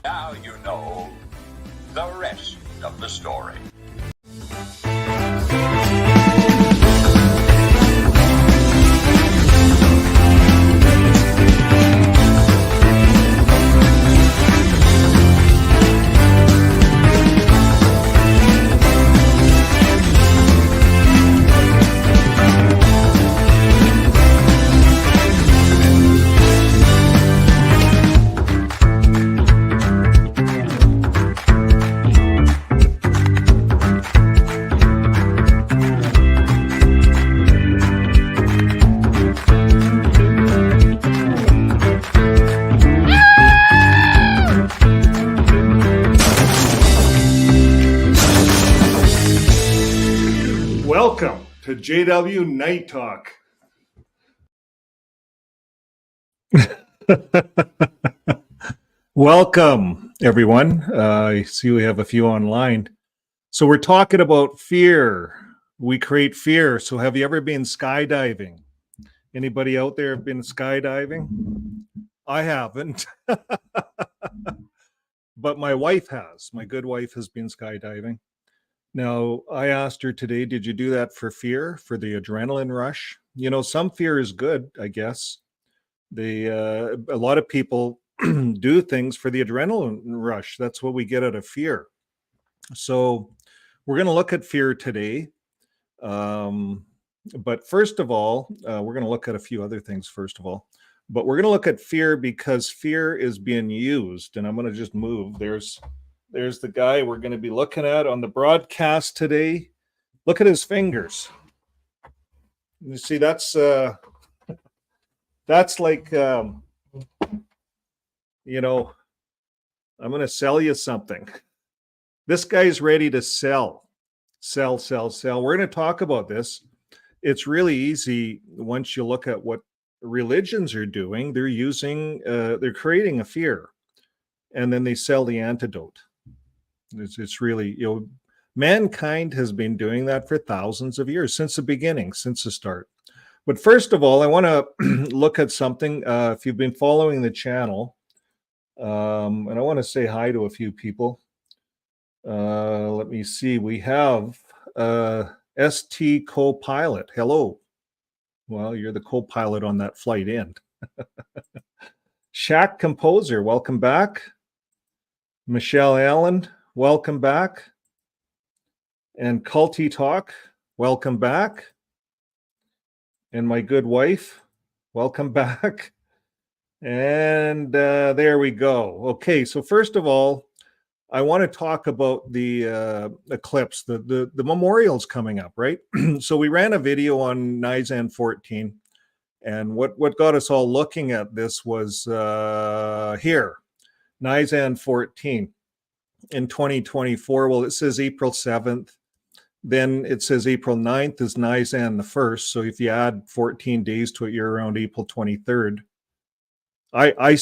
Now you know the rest of the story. Welcome to JW Night Talk. Welcome, everyone. I see we have a few online. So we're talking about fear. We create fear. So have you ever been skydiving? Anybody out there have been skydiving? I haven't. But my wife has. My good wife has been skydiving. Now, I asked her today, did you do that for fear, for the adrenaline rush? You know, some fear is good, I guess. A lot of people do things for the adrenaline rush. That's what we get out of fear. So we're going to look at fear today. But first of all, we're going to look at a few other things first of all. But we're going to look at fear because fear is being used. And I'm going to just move. There's the guy we're going to be looking at on the broadcast today. Look at his fingers. You see, that's like, you know, I'm going to sell you something. This guy's ready to sell. We're going to talk about this. It's really easy once you look at what religions are doing. They're creating a fear, and then they sell the antidote. It's really, you know, mankind has been doing that for thousands of years, since the beginning, since the start. But first of all, I want to look at something. If you've been following the channel, and I want to say hi to a few people. Let me see. We have ST co-pilot. Hello. Well, you're the co-pilot on that flight in. Shaq Composer, welcome back. Michelle Allen, welcome back. And Culty Talk, welcome back. And my good wife, welcome back. And there we go. Okay, so first of all, I want to talk about the eclipse. The memorial's coming up, right? So we ran a video on Nisan 14, and what got us all looking at this was here, Nisan 14 in 2024. Well, it says April 7th. Then it says April 9th is Nisan the 1st. So if you add 14 days to it, you're around April 23rd. I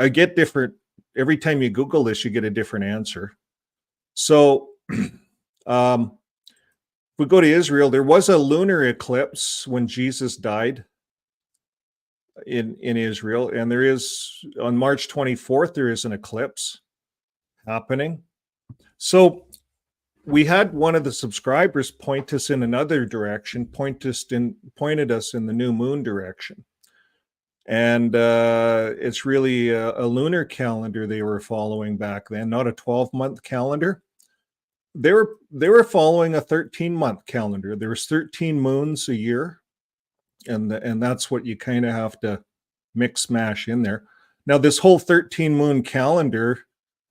get different. Every time you Google this, you get a different answer. So if we go to Israel, there was a lunar eclipse when Jesus died in Israel. And there is, on March 24th, there is an eclipse happening. So we had one of the subscribers point us in another direction, pointed us in the new moon direction. And it's really a lunar calendar they were following back then, not a 12-month calendar. They were following a 13-month calendar. There was 13 moons a year, and that's what you kind of have to mix mash in there. Now, this whole 13 moon calendar,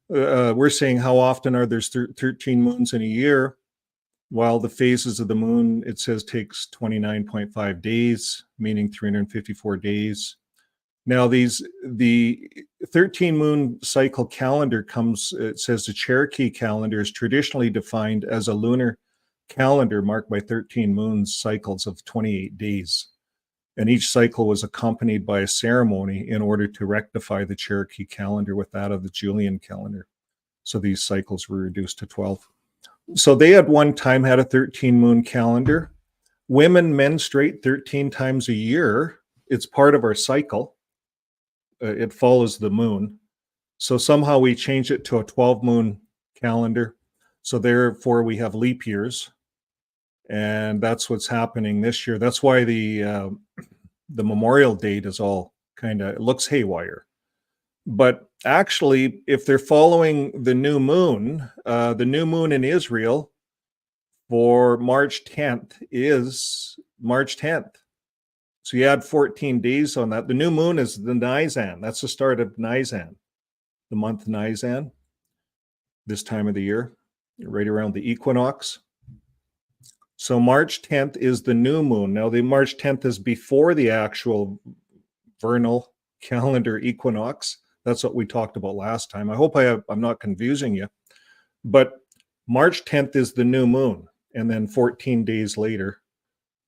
we're saying how often are there 13 moons in a year? While the phases of the moon, it says, takes 29.5 days, meaning 354 days. Now, the 13 moon cycle calendar it says the Cherokee calendar is traditionally defined as a lunar calendar marked by 13 moon cycles of 28 days. And each cycle was accompanied by a ceremony in order to rectify the Cherokee calendar with that of the Julian calendar. So these cycles were reduced to 12. So they at one time had a 13 moon calendar. Women menstruate 13 times a year. It's part of our cycle. It follows the moon. So somehow we changed it to a 12 moon calendar. So therefore we have leap years. And that's what's happening this year. That's why the memorial date is all kind of, it looks haywire. But actually, if they're following the new moon in Israel for March 10th is March 10th. So you add 14 days on that. The new moon is the Nisan. That's the start of Nisan, the month Nisan, this time of the year, right around the equinox. So March 10th is the new moon. Now, the March 10th is before the actual vernal calendar equinox. That's what we talked about last time. I hope I'm not confusing you. But March 10th is the new moon. And then 14 days later,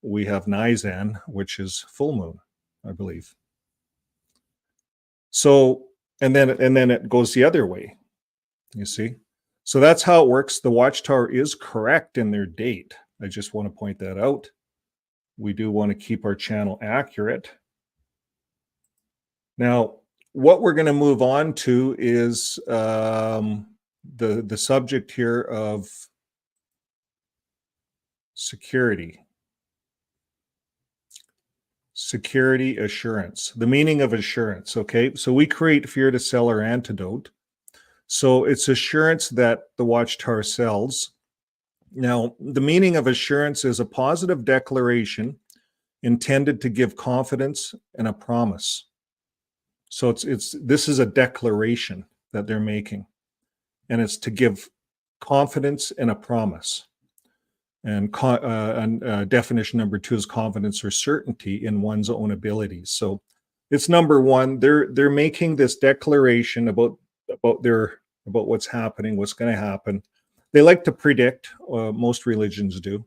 we have Nisan, which is full moon, I believe. So, and then it goes the other way, you see? So that's how it works. The Watchtower is correct in their date. I just want to point that out. We do want to keep our channel accurate. Now, what we're going to move on to is the subject here of security. Security assurance, the meaning of assurance. Okay, so we create fear to sell our antidote. So it's assurance that the Watchtower sells. Now, the meaning of assurance is a positive declaration intended to give confidence and a promise. So this is a declaration that they're making, and it's to give confidence and a promise. And definition number 2 is confidence or certainty in one's own abilities. So it's number 1. They're making this declaration about what's happening, what's going to happen. They like to predict. Most religions do,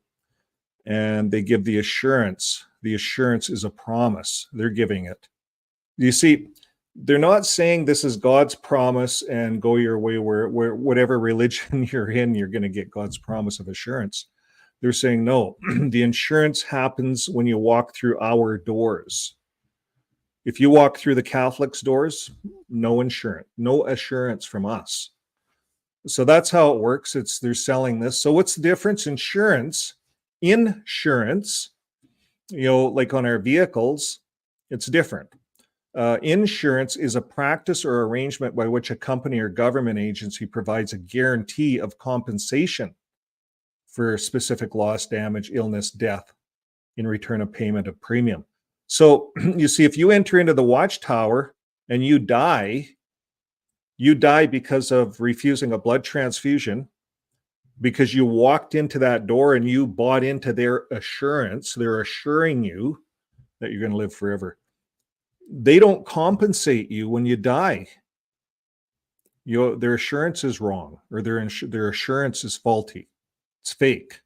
and they give the assurance. The assurance is a promise. They're giving it. You see, they're not saying this is God's promise and go your way. Where whatever religion you're in, you're going to get God's promise of assurance. They're saying, no, the insurance happens when you walk through our doors. If you walk through the Catholics' doors, no insurance, no assurance from us. So that's how it works. They're selling this. So what's the difference? Insurance, like on our vehicles, it's different. Insurance is a practice or arrangement by which a company or government agency provides a guarantee of compensation for specific loss, damage, illness, death in return of payment of premium. So you see, if you enter into the Watchtower and you die because of refusing a blood transfusion, because you walked into that door and you bought into their assurance. They're assuring you that you're going to live forever. They don't compensate you when you die. Their assurance is wrong, or their assurance is faulty. It's fake.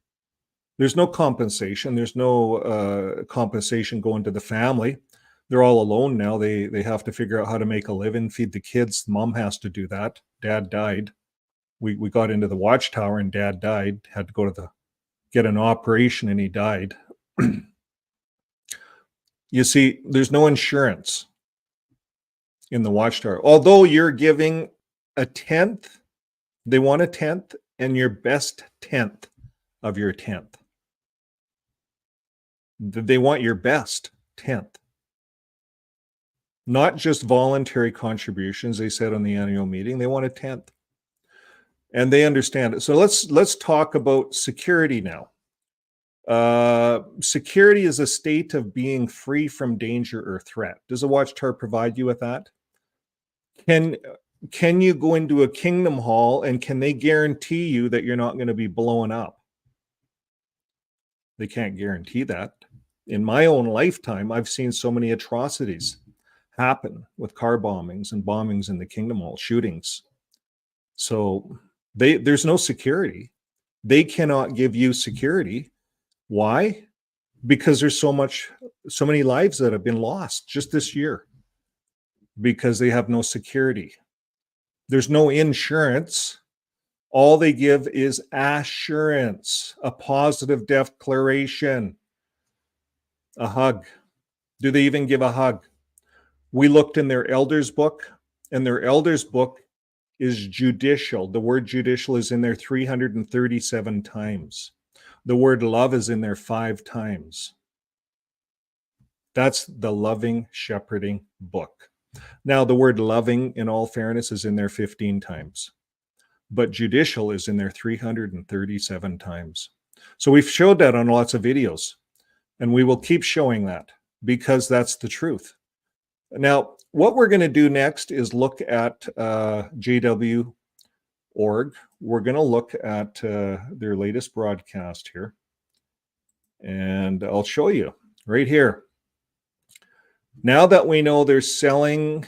There's no compensation. There's no compensation going to the family. They're all alone now. They have to figure out how to make a living, feed the kids. Mom has to do that. Dad died. We got into the Watchtower and Dad died. Had to go to get an operation and he died. You see, there's no insurance in the Watchtower. Although you're giving a 10th, they want a 10th and your best 10th of your 10th. They want your best 10th. Not just voluntary contributions, they said on the annual meeting. They want a 10th. And they understand it. So let's talk about security now. Security is a state of being free from danger or threat. Does a Watchtower provide you with that? Can you go into a kingdom hall and can they guarantee you that you're not going to be blown up? They can't guarantee that. In my own lifetime, I've seen so many atrocities happen with car bombings and bombings in the kingdom hall, shootings. So there's no security. They cannot give you security. Why? Because there's so many lives that have been lost just this year because they have no security. There's no insurance. All they give is assurance, a positive declaration, a hug. Do they even give a hug? We looked in their elders book, and their elders book is judicial. The word judicial is in there 337 times. The word love is in there 5 times. That's the loving shepherding book. Now, the word loving, in all fairness, is in there 15 times. But judicial is in there 337 times. So we've showed that on lots of videos. And we will keep showing that because that's the truth. Now, what we're going to do next is look at JWorg. We're going to look at their latest broadcast here. And I'll show you right here. Now that we know they're selling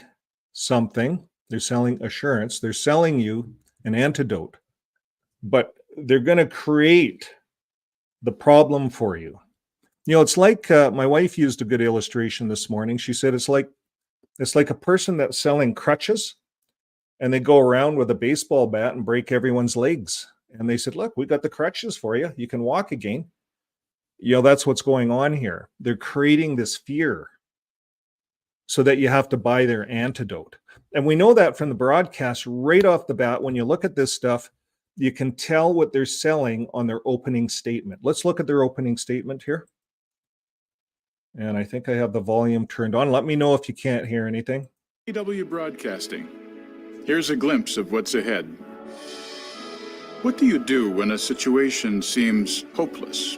something, they're selling assurance, they're selling you an antidote, but they're going to create the problem for you. You know, it's like my wife used a good illustration this morning. She said it's like a person that's selling crutches, and they go around with a baseball bat and break everyone's legs. And they said, look, we got the crutches for you. You can walk again. You know, that's what's going on here. They're creating this fear so that you have to buy their antidote. And we know that from the broadcast right off the bat. When you look at this stuff, you can tell what they're selling on their opening statement. Let's look at their opening statement here. And I think I have the volume turned on. Let me know if you can't hear anything. JW Broadcasting. Here's a glimpse of what's ahead. What do you do when a situation seems hopeless?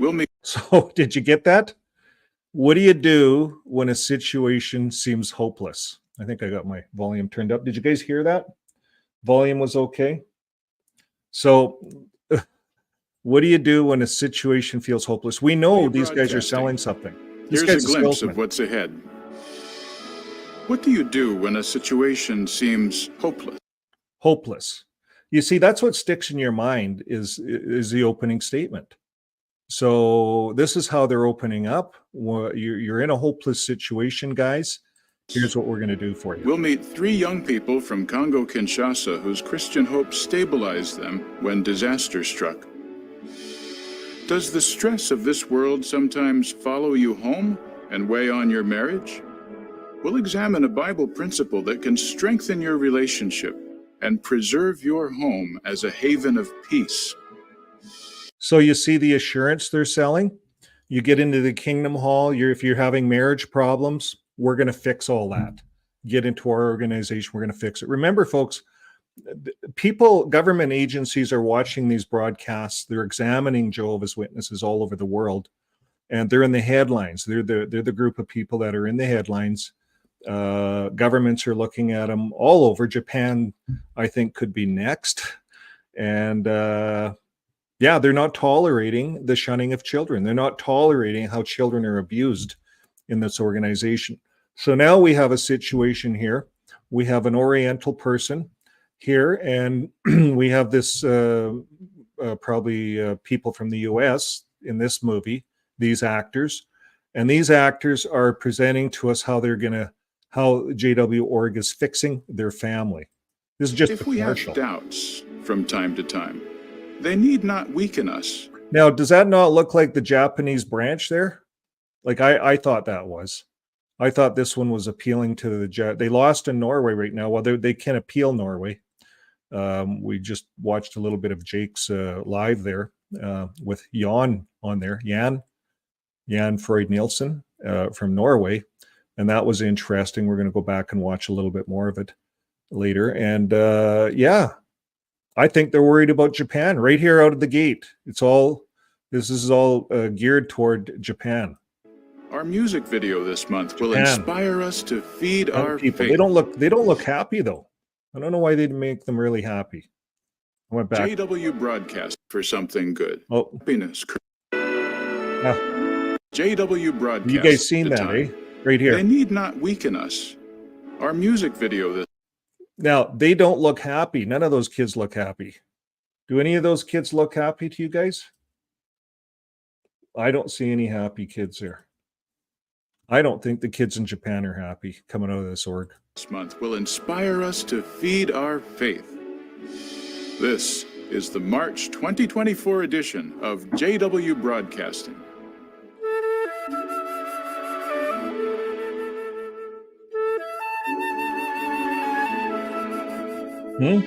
We'll meet. So, did you get that? What do you do when a situation seems hopeless? I think I got my volume turned up. Did you guys hear that? Volume was okay. So, what do you do when a situation feels hopeless? We know these guys are selling something. Here's a glimpse of what's ahead. What do you do when a situation seems hopeless? Hopeless. You see, that's what sticks in your mind is the opening statement. So this is how they're opening up. You're in a hopeless situation, guys. Here's what we're going to do for you. We'll meet 3 young people from Congo-Kinshasa whose Christian hope stabilized them when disaster struck. Does the stress of this world sometimes follow you home and weigh on your marriage? We'll examine a Bible principle that can strengthen your relationship and preserve your home as a haven of peace. So you see the assurance they're selling? You get into the Kingdom Hall, if you're having marriage problems, we're going to fix all that. Get into our organization, we're going to fix it. Remember, folks, government agencies are watching these broadcasts. They're examining Jehovah's Witnesses all over the world, and they're in the headlines. They're the group of people that are in the headlines. Governments are looking at them all over. Japan, I think, could be next. And yeah, they're not tolerating the shunning of children. They're not tolerating how children are abused in this organization. So now we have a situation here. We have an Oriental person here, and we have this probably people from the US in this movie, these actors. And these actors are presenting to us how JWorg is fixing their family. This is just a commercial. If we have doubts from time to time, they need not weaken us. Now, does that not look like the Japanese branch there? Like I thought that was. I thought this one was appealing to they lost in Norway right now. Well, they can appeal Norway. We just watched a little bit of Jake's live there with Jan on there. Jan Freud Nielsen from Norway. And that was interesting. We're going to go back and watch a little bit more of it later. And yeah, I think they're worried about Japan right here out of the gate. This is all geared toward Japan. Our music video this month will inspire us to feed our people. faith. They don't look happy though. I don't know why they'd make them really happy. I went back. JW Broadcast for something good. Oh, happiness. JW Broadcast. You guys seen that, eh? Right here. They need not weaken us. Our music video this. Now, they don't look happy. None of those kids look happy. Do any of those kids look happy to you guys? I don't see any happy kids there. I don't think the kids in Japan are happy coming out of this org. This month will inspire us to feed our faith. This is the March 2024 edition of JW Broadcasting. Hope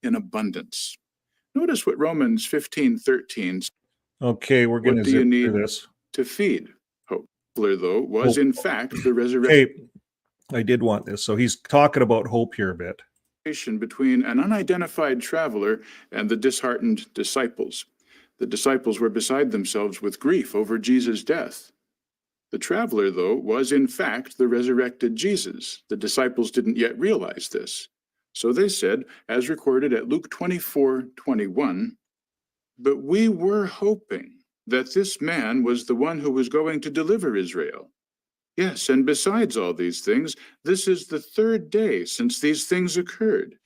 in abundance. Notice what Romans 15:13. Okay, we're going to What do you zip need through this. to feed hope? Though was Hope. in fact the resurrection Okay, I did want this. So he's talking about hope here a bit. between an unidentified traveler and the disheartened disciples. The disciples were beside themselves with grief over Jesus' death. The traveler, though, was in fact the resurrected Jesus. The disciples didn't yet realize this. So they said, as recorded at Luke 24:21, "But we were hoping that this man was the one who was going to deliver Israel. Yes, and besides all these things, this is the third day since these things occurred."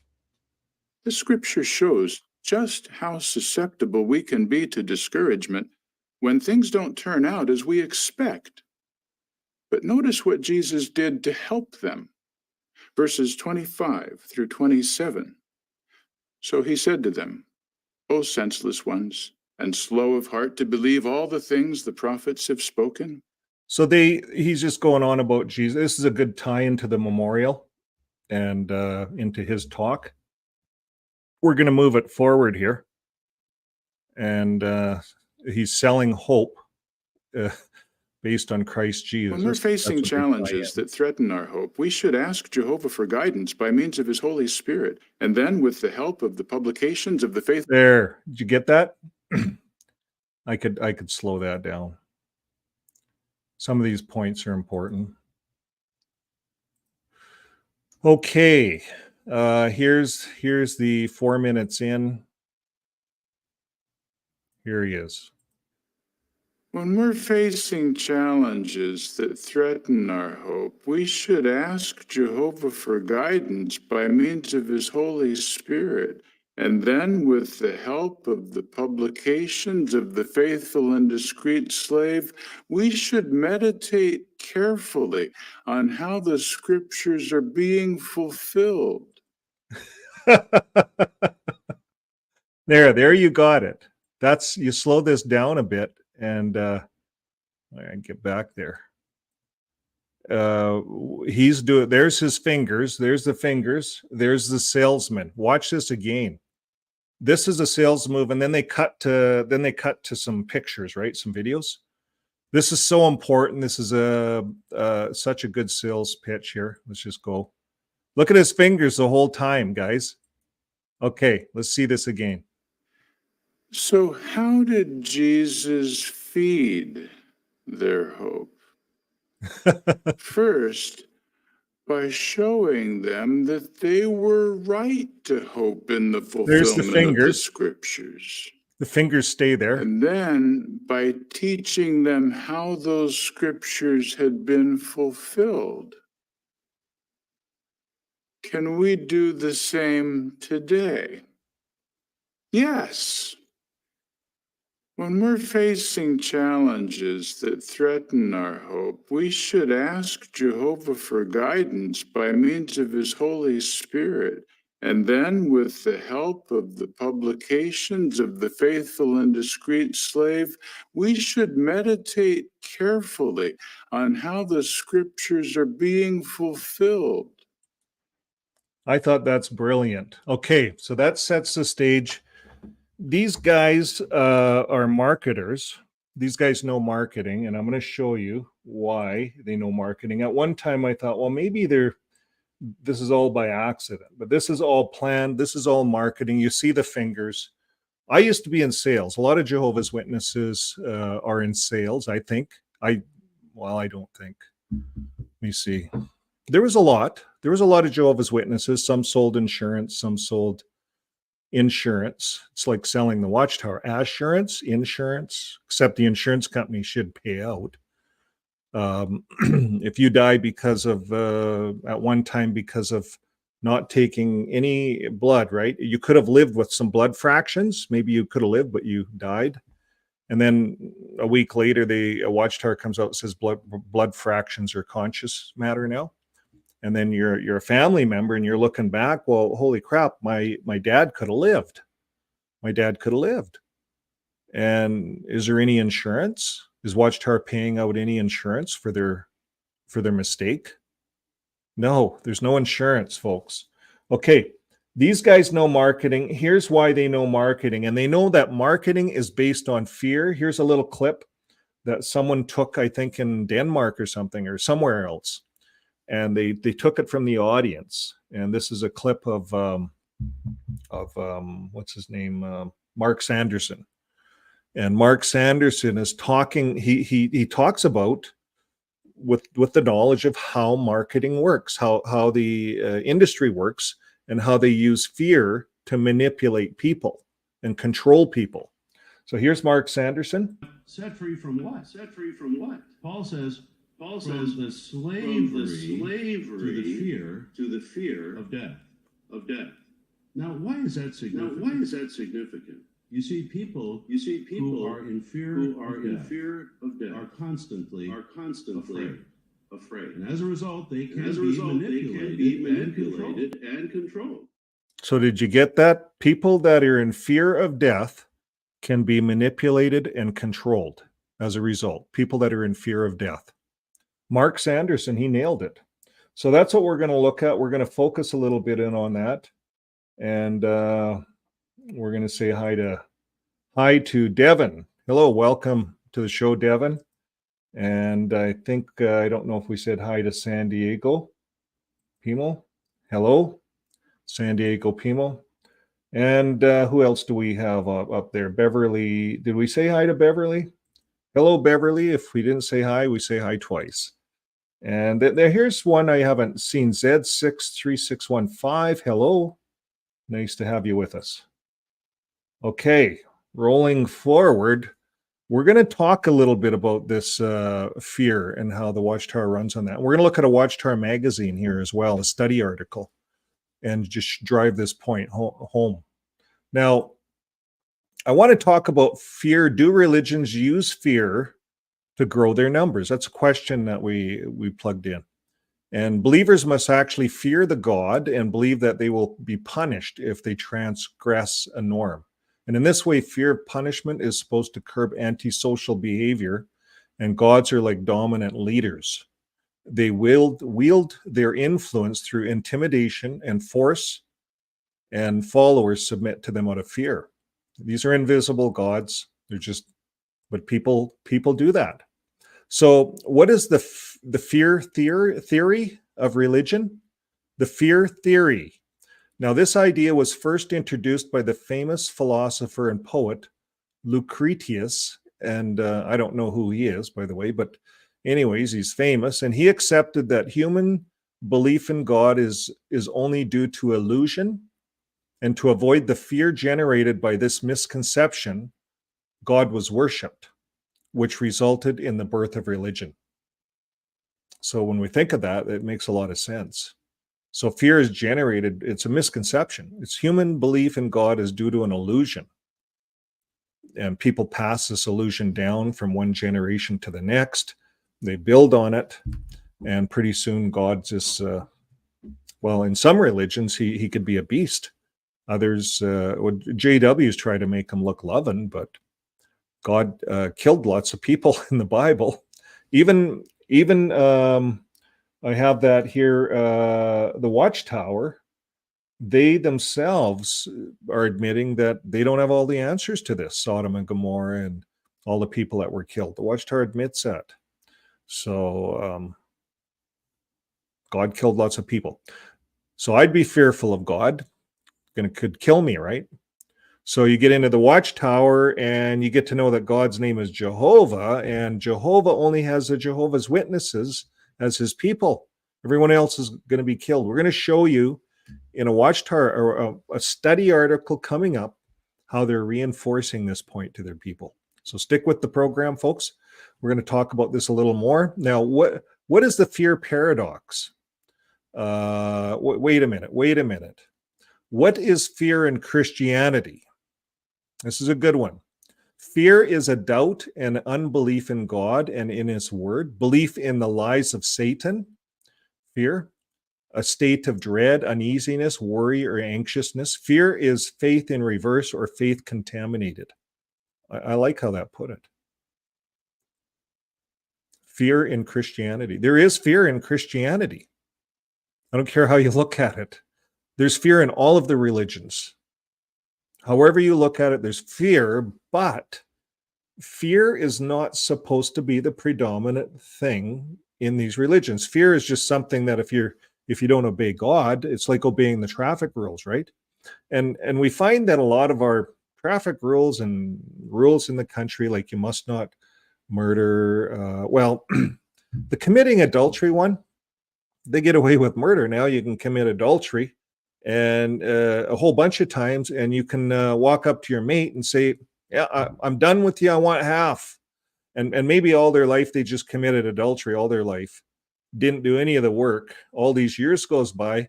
The scripture shows just how susceptible we can be to discouragement when things don't turn out as we expect. But notice what Jesus did to help them. Verses 25 through 27. So he said to them, "O senseless ones, and slow of heart to believe all the things the prophets have spoken." So he's just going on about Jesus. This is a good tie into the memorial and into his talk. We're going to move it forward here. And he's selling hope based on Christ Jesus. When we're facing That's what they tie challenges in. that threaten our hope, we should ask Jehovah for guidance by means of his Holy Spirit, and then with the help of the publications of the faith. There, did you get that? I could slow that down. Some of these points are important. Okay, here's the 4 minutes in. Here he is. When we're facing challenges that threaten our hope, we should ask Jehovah for guidance by means of his Holy Spirit, and then with the help of the publications of the faithful and discreet slave, we should meditate carefully on how the scriptures are being fulfilled. There you got it. You slow this down a bit, and I get back there. He's doing. There's his fingers. There's the fingers. There's the salesman. Watch this again. This is a sales move, and then they cut to some pictures, right? Some videos. This is so important. This is such a good sales pitch here. Let's just go. Look at his fingers the whole time, guys. Okay, let's see this again. So how did Jesus feed their hope? First, by showing them that they were right to hope in the fulfillment of the scriptures. The fingers stay there. And then by teaching them how those scriptures had been fulfilled. Can we do the same today? Yes. When we're facing challenges that threaten our hope, we should ask Jehovah for guidance by means of his Holy Spirit, and then with the help of the publications of the faithful and discreet slave, we should meditate carefully on how the scriptures are being fulfilled. I thought that's brilliant. Okay, so that sets the stage. These guys are marketers. These guys know marketing, and I'm going to show you why they know marketing. At one time, I thought, well, maybe this is all by accident, but this is all planned. This is all marketing. You see the fingers. I used to be in sales. A lot of Jehovah's Witnesses are in sales, I think. I don't think. Let me see. There was a lot of Jehovah's Witnesses. Some sold insurance, some sold insurance. It's like selling the Watchtower. Assurance, insurance, except the insurance company should pay out. If you die because of, at one time, because of not taking any blood, right? You could have lived with some blood fractions. Maybe you could have lived, but you died. And then a week later, a Watchtower comes out and says blood fractions are conscious matter now. And then you're a family member and you're looking back, well, holy crap, my dad could have lived. My dad could have lived. And is there any insurance? Is Watchtower paying out any insurance for their mistake? No, there's no insurance, folks. Okay, these guys know marketing. Here's why they know marketing. And they know that marketing is based on fear. Here's a little clip that someone took, I think, in Denmark or something, or somewhere else. And they took it from the audience. And this is a clip of what's his name? Mark Sanderson. And Mark Sanderson is talking, he talks about with the knowledge of how marketing works, how the industry works, and how they use fear to manipulate people and control people. So here's Mark Sanderson. Set free from what? Set free from what? Paul says from the slavery to the fear of death. Now, why is that significant? You see people who are in fear of death are constantly afraid. And as a result, they can be manipulated and controlled. So did you get that? People that are in fear of death can be manipulated and controlled as a result. People that are in fear of death. Mark Sanderson, he nailed it. So that's what we're going to look at. We're going to focus a little bit in on that. And we're going to say hi to Devin. Hello, welcome to the show, Devin. And I think, I don't know if we said hi to San Diego Pimo. Hello, San Diego Pimo. And who else do we have up there? Beverly. Did we say hi to Beverly? Hello, Beverly. If we didn't say hi, we say hi twice. And here's one I haven't seen, Z63615. Hello. Nice to have you with us. Okay, rolling forward, we're going to talk a little bit about this fear and how the Watchtower runs on that. We're going to look at a Watchtower magazine here as well, a study article, and just drive this point home. Now, I want to talk about fear. Do religions use fear to grow their numbers? That's a question that we plugged in. And believers must actually fear the God and believe that they will be punished if they transgress a norm. And in this way, fear of punishment is supposed to curb antisocial behavior, and gods are like dominant leaders. They wield their influence through intimidation and force, and followers submit to them out of fear. These are invisible gods. They're just, but people do that. So what is the fear theory of religion? The fear theory. Now, this idea was first introduced by the famous philosopher and poet Lucretius, and I don't know who he is, by the way, but anyways, he's famous, and he accepted that human belief in God is only due to illusion, and to avoid the fear generated by this misconception, God was worshipped, which resulted in the birth of religion. So when we think of that, it makes a lot of sense. So fear is generated, it's a misconception. It's human belief in God is due to an illusion. And people pass this illusion down from one generation to the next. They build on it, and pretty soon God just, well, in some religions, he could be a beast. Others, JWs try to make him look loving, but God killed lots of people in the Bible. Even I have that here, the Watchtower, they themselves are admitting that they don't have all the answers to this, Sodom and Gomorrah and all the people that were killed. The Watchtower admits that. So God killed lots of people. So I'd be fearful of God. Could kill me, right? So you get into the Watchtower and you get to know that God's name is Jehovah, and Jehovah only has the Jehovah's Witnesses as his people. Everyone else is going to be killed. We're going to show you in a Watchtower or a study article coming up how they're reinforcing this point to their people. So stick with the program, folks. We're going to talk about this a little more. Now, what is the fear paradox? Wait a minute. What is fear in Christianity? This is a good one. Fear is a doubt and unbelief in God and in his word, belief in the lies of Satan. Fear, a state of dread, uneasiness, worry, or anxiousness. Fear is faith in reverse or faith contaminated. I like how that put it. Fear in Christianity. There is fear in Christianity. I don't care how you look at it. There's fear in all of the religions. However you look at it, there's fear, but fear is not supposed to be the predominant thing in these religions. Fear is just something that if you don't obey God, it's like obeying the traffic rules, right? And we find that a lot of our traffic rules and rules in the country, like you must not murder, the committing adultery one, they get away with murder. Now you can commit adultery and a whole bunch of times, and you can walk up to your mate and say, yeah, I'm done with you, I want half. And maybe all their life they just committed adultery all their life, didn't do any of the work. All these years goes by,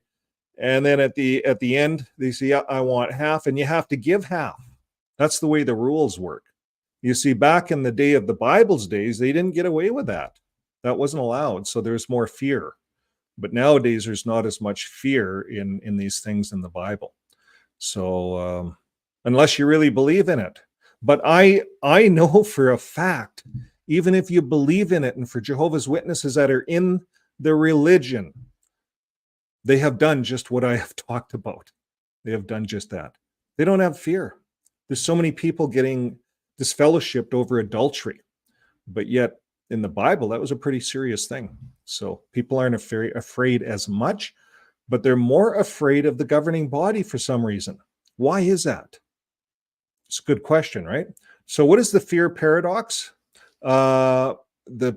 and then at the end they say, yeah, I want half, and you have to give half. That's the way the rules work. You see, back in the day of the Bible's days, they didn't get away with that. That wasn't allowed, so there's more fear. But nowadays there's not as much fear in these things in the Bible. So unless you really believe in it. But I know for a fact, even if you believe in it, and for Jehovah's Witnesses that are in the religion, they have done just what I have talked about. They have done just that. They don't have fear. There's so many people getting disfellowshipped over adultery, but yet in the Bible, that was a pretty serious thing. So people aren't afraid as much, but they're more afraid of the governing body for some reason. Why is that? It's a good question, right? So what is the fear paradox? The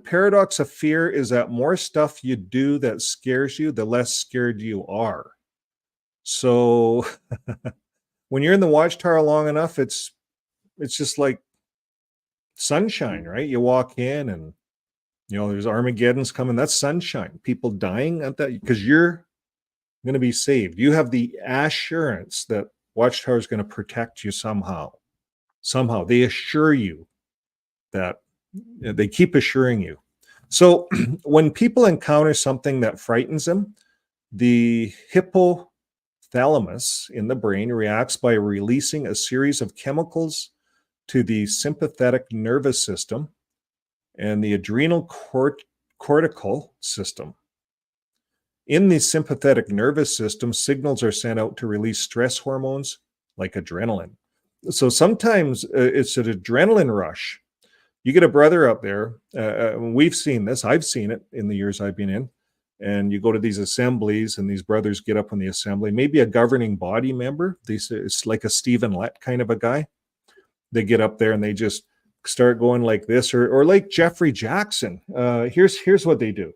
paradox of fear is that more stuff you do that scares you, the less scared you are. So when you're in the watchtower long enough, it's just like sunshine, right? You walk in and, you know, there's Armageddon's coming. That's sunshine. People dying at that because you're going to be saved. You have the assurance that Watchtower is going to protect you somehow. Somehow they assure you that, they keep assuring you. So when people encounter something that frightens them, the hypothalamus in the brain reacts by releasing a series of chemicals to the sympathetic nervous system and the adrenal cortical system. In the sympathetic nervous system, signals are sent out to release stress hormones like adrenaline. So sometimes it's an adrenaline rush. You get a brother up there, we've seen this, I've seen it in the years I've been in, and you go to these assemblies and these brothers get up in the assembly, maybe a governing body member, it's like a Stephen Lett kind of a guy. They get up there and they just start going like this, or like Jeffrey Jackson. Here's what they do.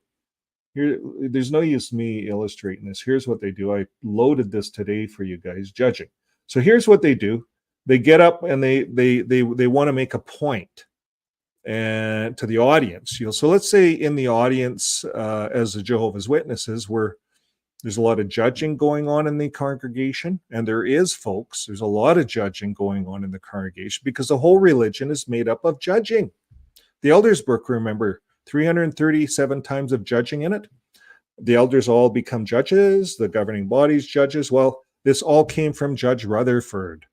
There's no use me illustrating this. Here's what they do. I loaded this today for you guys, judging. So here's what they do. They get up and they want to make a point and to the audience. So let's say in the audience, as the Jehovah's Witnesses, there's a lot of judging going on in the congregation, and there is, folks. There's a lot of judging going on in the congregation because the whole religion is made up of judging. The elders' book, remember, 337 times of judging in it. The elders all become judges, the governing bodies judges. Well, this all came from Judge Rutherford.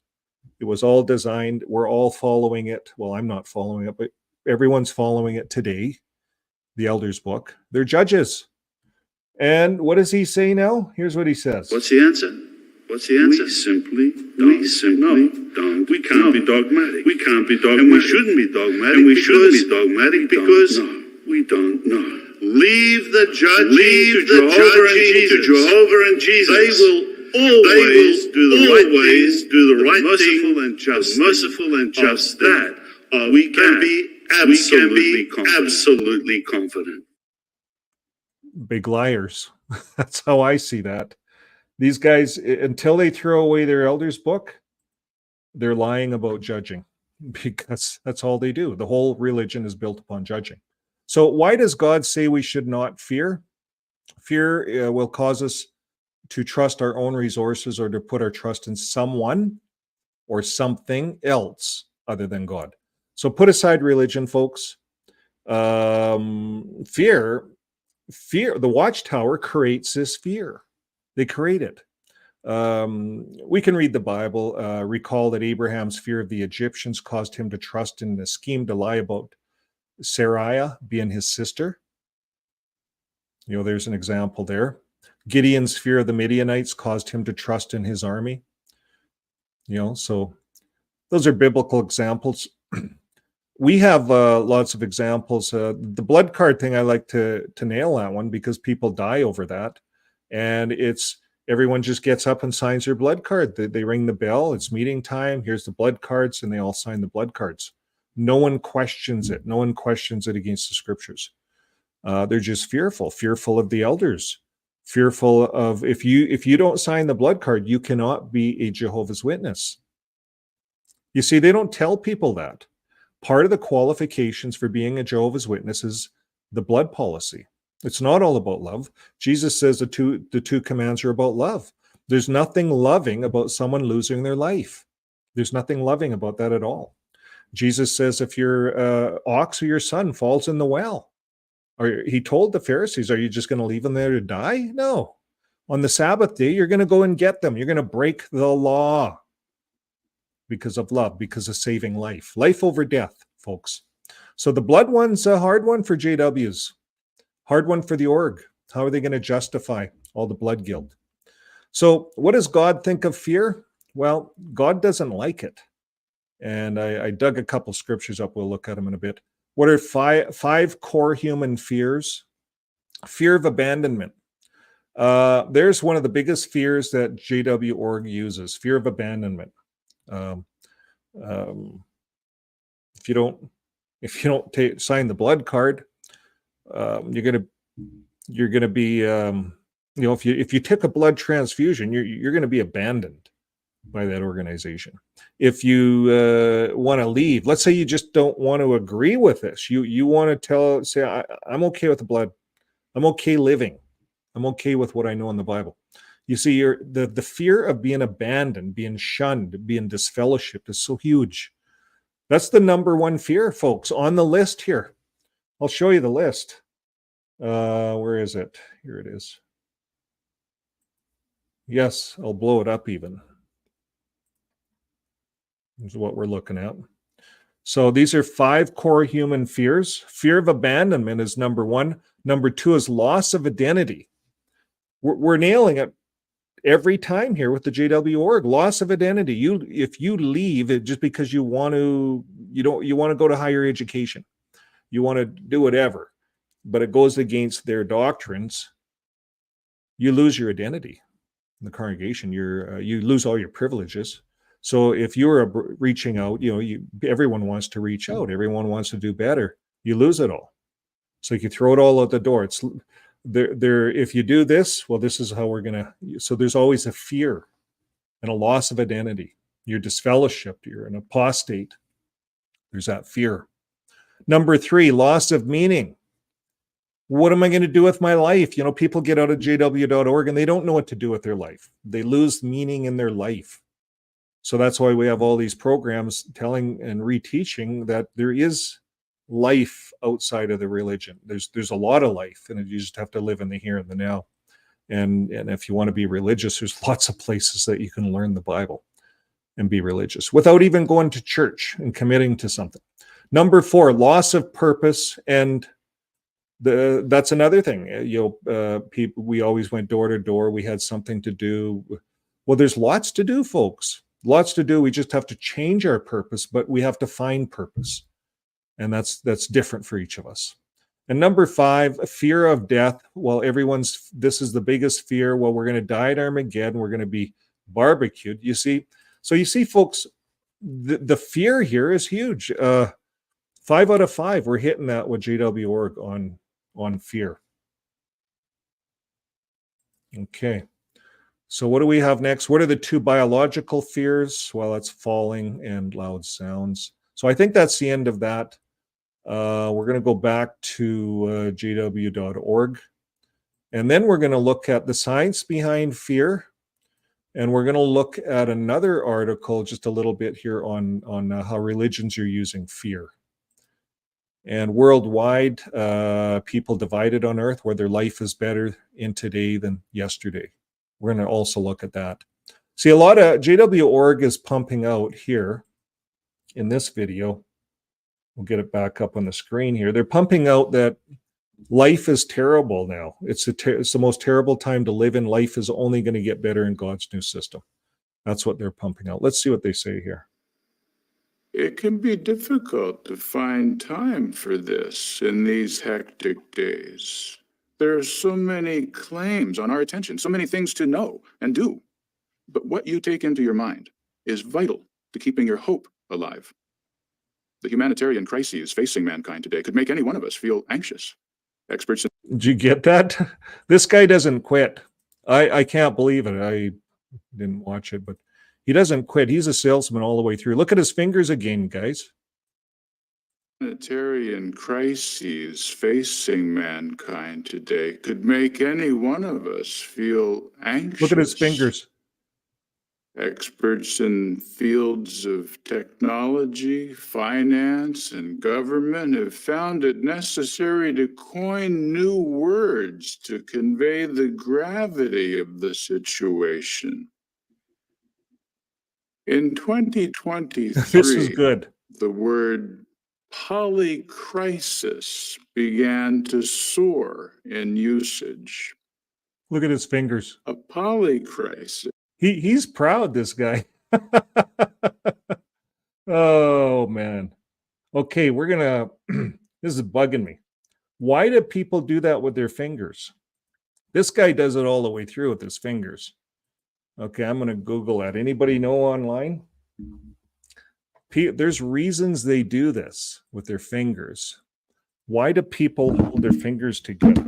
It was all designed. We're all following it. Well, I'm not following it, but everyone's following it today. The elders' book. They're judges. And what does he say now? Here's what he says. What's the answer? What's the answer? We simply don't. We can't be dogmatic. We can't be dogmatic. And we shouldn't be dogmatic. And we shouldn't be dogmatic because we don't know. Leave the judging to Jehovah and Jesus. They will always do the right thing, merciful and just. That we can be absolutely confident. Big liars. That's how I see that. These guys, until they throw away their elders' book, they're lying about judging because that's all they do. The whole religion is built upon judging. So why does God say we should not fear? Fear will cause us to trust our own resources or to put our trust in someone or something else other than God. So put aside religion, folks. Fear, the Watchtower creates this fear. They create it. We can read the Bible, recall that Abraham's fear of the Egyptians caused him to trust in the scheme to lie about Sarai being his sister. There's an example there. Gideon's fear of the Midianites caused him to trust in his army. So those are biblical examples. We have lots of examples. The blood card thing, I like to nail that one because people die over that. And everyone just gets up and signs their blood card. They ring the bell. It's meeting time. Here's the blood cards, and they all sign the blood cards. No one questions it. No one questions it against the scriptures. They're just fearful of the elders, fearful of if you don't sign the blood card, you cannot be a Jehovah's Witness. You see, they don't tell people that. Part of the qualifications for being a Jehovah's Witness is the blood policy. It's not all about love. Jesus says the two commands are about love. There's nothing loving about someone losing their life. There's nothing loving about that at all. Jesus says if your ox or your son falls in the well, or he told the Pharisees, are you just going to leave them there to die? No. On the Sabbath day, you're going to go and get them. You're going to break the law because of love, because of saving life. Life over death, folks. So the blood one's a hard one for JWs. Hard one for the org. How are they going to justify all the blood guilt? So what does God think of fear? Well, God doesn't like it. And I dug a couple scriptures up. We'll look at them in a bit. What are five core human fears? Fear of abandonment. There's one of the biggest fears that JWorg uses, fear of abandonment. If you don't sign the blood card, you're gonna be if you took a blood transfusion, you're gonna be abandoned by that organization. If you want to leave, let's say you just don't want to agree with this, you want to say I'm okay with the blood, I'm okay living, I'm okay with what I know in the Bible. You see, the fear of being abandoned, being shunned, being disfellowshipped is so huge. That's the number one fear, folks, on the list here. I'll show you the list. Where is it? Here it is. Yes, I'll blow it up even. This is what we're looking at. So these are 5 core human fears. Fear of abandonment is number 1. Number 2 is loss of identity. We're nailing it every time here with the JWorg. Loss of identity. If you leave it just because you want to go to higher education, you want to do whatever, but it goes against their doctrines, you lose your identity in the congregation. You lose all your privileges. So if you're reaching out, everyone wants to reach out. Everyone wants to do better. You lose it all. So you throw it all out the door. It's there. If you do this, well, this is how we're gonna. So there's always a fear and a loss of identity. You're disfellowshipped. You're an apostate. There's that fear. Number 3, loss of meaning. What am I going to do with my life? People get out of JW.org and they don't know what to do with their life. They lose meaning in their life. So that's why we have all these programs telling and reteaching that there is life outside of the religion. There's a lot of life, and you just have to live in the here and the now. And if you want to be religious, there's lots of places that you can learn the Bible and be religious without even going to church and committing to something. Number 4, loss of purpose, and that's another thing. People, we always went door to door. We had something to do. Well, there's lots to do, folks. Lots to do. We just have to change our purpose, but we have to find purpose, and that's different for each of us. And number 5, fear of death. Well, this is the biggest fear. Well, we're going to die at Armageddon. We're going to be barbecued. You see, folks, the fear here is huge. 5 out of 5, we're hitting that with JWorg on fear. Okay. So what do we have next? What are the 2 biological fears? Well, that's falling and loud sounds. So I think that's the end of that. We're going to go back to jw.org. And then we're going to look at the science behind fear. And we're going to look at another article just a little bit here on how religions are using fear. And worldwide, people divided on earth, whether life is better in today than yesterday. We're going to also look at that. See, a lot of JWorg is pumping out here in this video We'll get it back up on the screen here. They're pumping out that life is terrible now. It's the most terrible time to live in. Life is only going to get better in God's new system. That's what they're pumping out. Let's see what they say here. It can be difficult to find time for this in these hectic days. There are so many claims on our attention, so many things to know and do. But what you take into your mind is vital to keeping your hope alive. The humanitarian crises facing mankind today could make any one of us feel anxious. Experts. Did you get that? This guy doesn't quit. I can't believe it. I didn't watch it, but he doesn't quit. He's a salesman all the way through. Look at his fingers again, guys. Humanitarian crises facing mankind today could make any one of us feel anxious. Look at his fingers. Experts in fields of technology, finance, and government have found it necessary to coin new words to convey the gravity of the situation. In 2023, This is good. the word polycrisis began to soar in usage. Look at his fingers. A polycrisis. He's proud, this guy. Oh, man. Okay, we're going to... This is bugging me. Why do people do that with their fingers? This guy does it all the way through with his fingers. Okay, I'm going to Google that. Anybody know online? There's reasons they do this with their fingers. Why do people hold their fingers together?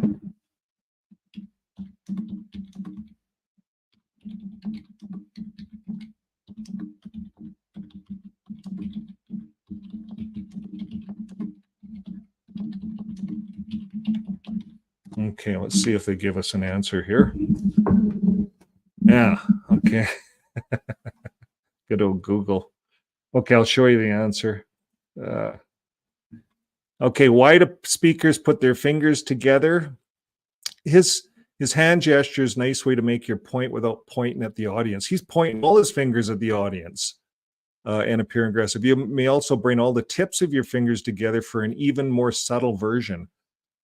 Okay, let's see if they give us an answer here. Yeah, okay. Good old Google. Okay, I'll show you the answer. Okay, why do speakers put their fingers together? His hand gesture is a nice way to make your point without pointing at the audience. He's pointing all his fingers at the audience and appearing aggressive. You may also bring all the tips of your fingers together for an even more subtle version.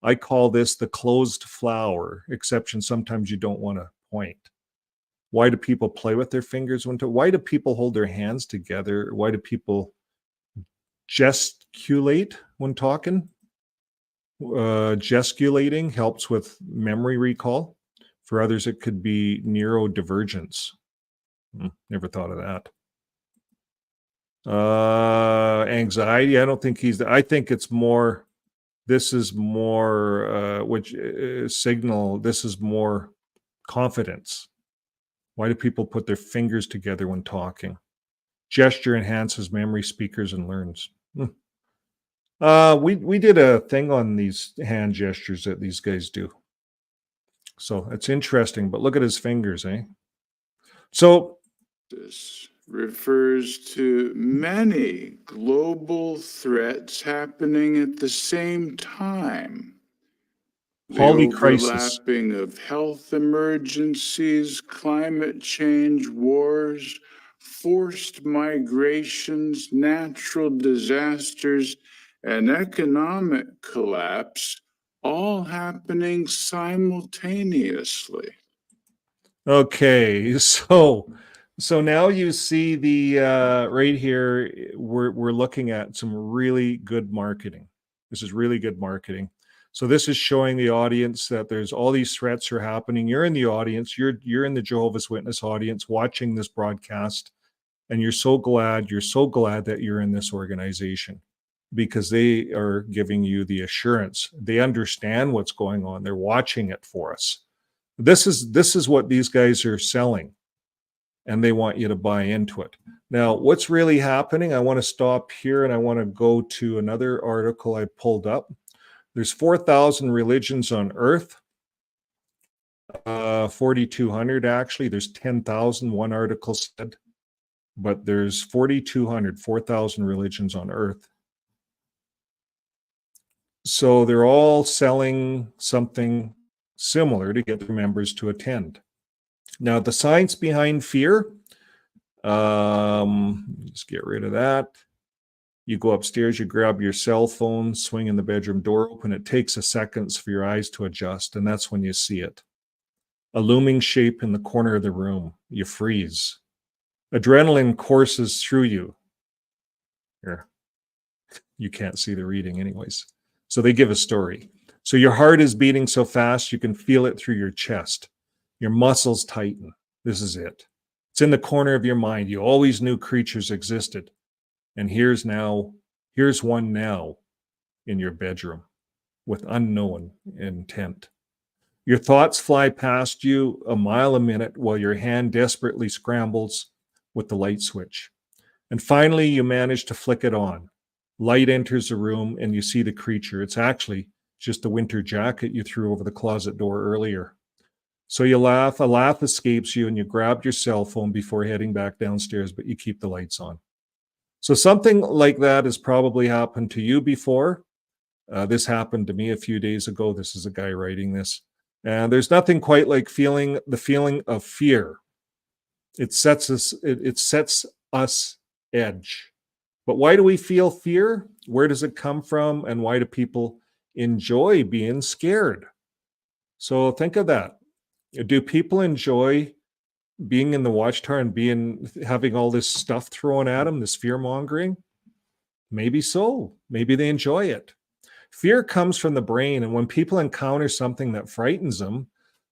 I call this the closed flower, exception sometimes you don't want to point. Why do people play with their fingers? Why do people hold their hands together? Why do people gesticulate when talking? Gesticulating helps with memory recall. For others, it could be neurodivergence. Never thought of that. Anxiety. I don't think I think it's more. This is more signal. This is more confidence. Why do people put their fingers together when talking? Gesture enhances memory, speakers, and learns. We did a thing on these hand gestures that these guys do. So it's interesting, but look at his fingers, eh? So this refers to many global threats happening at the same time. The polycrisis. overlapping of health emergencies, climate change, wars, forced migrations, natural disasters, and economic collapse, all happening simultaneously. Okay, so now you see the right here. We're looking at some really good marketing. This is really good marketing. So this is showing the audience that there's all these threats are happening. You're in the audience. You're in the Jehovah's Witness audience watching this broadcast, and you're so glad that you're in this organization because they are giving you the assurance. They understand what's going on. They're watching it for us. This is what these guys are selling, and they want you to buy into it. Now, what's really happening? I want to stop here and I want to go to another article I pulled up. There's 4,000 religions on earth. 4,200 actually. There's 10,000, one article said. But there's 4,000 religions on earth. So they're all selling something similar to get their members to attend. Now, the science behind fear, just get rid of that. You go upstairs, you grab your cell phone, swinging the bedroom door open. It takes a second for your eyes to adjust, and that's when you see it. A looming shape in the corner of the room. You freeze. Adrenaline courses through you. Here. You can't see the reading anyways. So they give a story. So your heart is beating so fast you can feel it through your chest. Your muscles tighten. This is it. It's in the corner of your mind. You always knew creatures existed. And here's one now in your bedroom with unknown intent. Your thoughts fly past you a mile a minute while your hand desperately scrambles with the light switch. And finally, you manage to flick it on. Light enters the room and you see the creature. It's actually just the winter jacket you threw over the closet door earlier. So you laugh, a laugh escapes you, and you grab your cell phone before heading back downstairs, but you keep the lights on. So something like that has probably happened to you before. This happened to me a few days ago. This is a guy writing this. And there's nothing quite like the feeling of fear. It sets us edge. But why do we feel fear? Where does it come from? And why do people enjoy being scared? So think of that. Do people enjoy being in the watchtower and having all this stuff thrown at them, this fear mongering? Maybe so. Maybe they enjoy it. Fear comes from the brain, and when people encounter something that frightens them,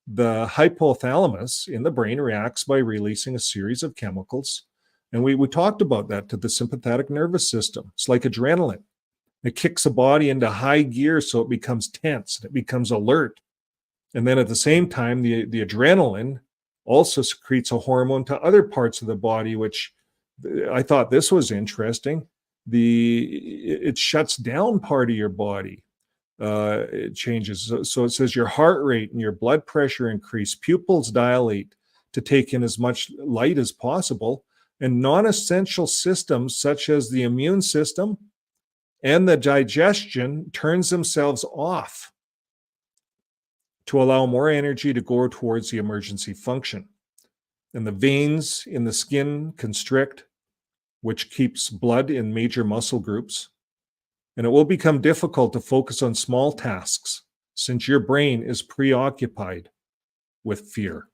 the hypothalamus in the brain reacts by releasing a series of chemicals. And we talked about that, to the sympathetic nervous system. It's like adrenaline. It kicks the body into high gear so it becomes tense, and it becomes alert. And then at the same time, the adrenaline also secretes a hormone to other parts of the body, which I thought this was interesting. It shuts down part of your body. It changes. So it says your heart rate and your blood pressure increase, pupils dilate to take in as much light as possible, and non-essential systems such as the immune system and the digestion turns themselves off to allow more energy to go towards the emergency function. And the veins in the skin constrict, which keeps blood in major muscle groups. And it will become difficult to focus on small tasks since your brain is preoccupied with fear.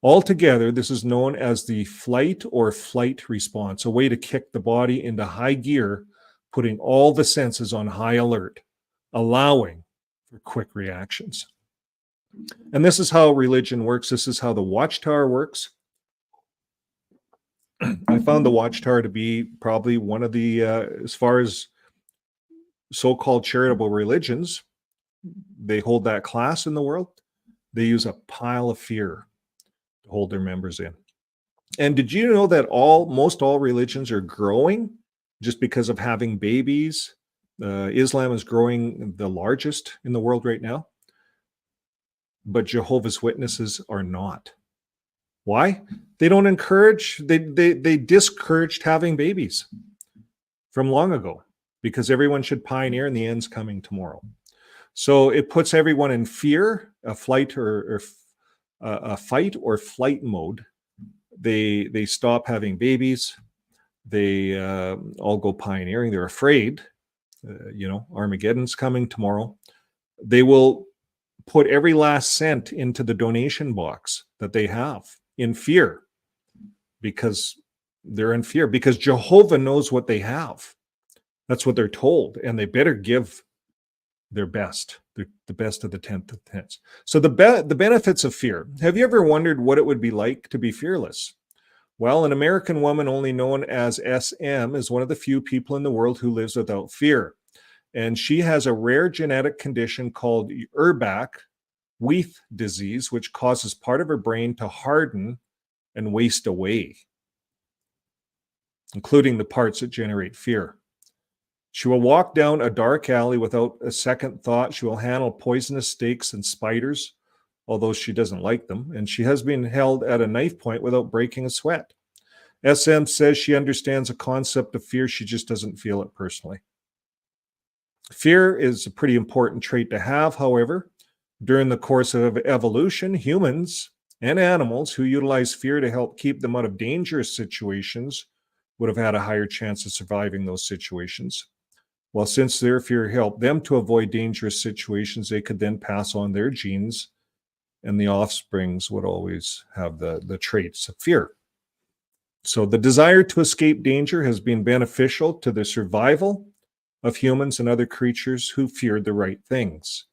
Altogether, this is known as the flight or flight response, a way to kick the body into high gear, putting all the senses on high alert, allowing for quick reactions. And this is how religion works. This is how the Watchtower works. I found the Watchtower to be probably one of the, as far as so-called charitable religions, they hold that class in the world. They use a pile of fear to hold their members in. And did you know that most all religions are growing just because of having babies? Islam is growing the largest in the world right now, but Jehovah's Witnesses are not. Why? They don't encourage, they discouraged having babies from long ago because everyone should pioneer and the end's coming tomorrow. So it puts everyone in fear, a fight or flight mode. They stop having babies. They all go pioneering. They're afraid. Armageddon's coming tomorrow. They will put every last cent into the donation box that they have in fear because they're in fear, because Jehovah knows what they have. That's what they're told, and they better give their best, the best of the 10th of the 10th. So the benefits of fear. Have you ever wondered what it would be like to be fearless? Well, an American woman only known as SM is one of the few people in the world who lives without fear. And she has a rare genetic condition called Urbach-Wiethe disease, which causes part of her brain to harden and waste away, including the parts that generate fear. She will walk down a dark alley without a second thought. She will handle poisonous snakes and spiders, although she doesn't like them, and she has been held at a knife point without breaking a sweat. SM says she understands the concept of fear, she just doesn't feel it personally. Fear is a pretty important trait to have, however. During the course of evolution, humans and animals who utilize fear to help keep them out of dangerous situations would have had a higher chance of surviving those situations. Well, since their fear helped them to avoid dangerous situations, they could then pass on their genes, and the offsprings would always have the traits of fear. So the desire to escape danger has been beneficial to the survival of humans and other creatures who feared the right things.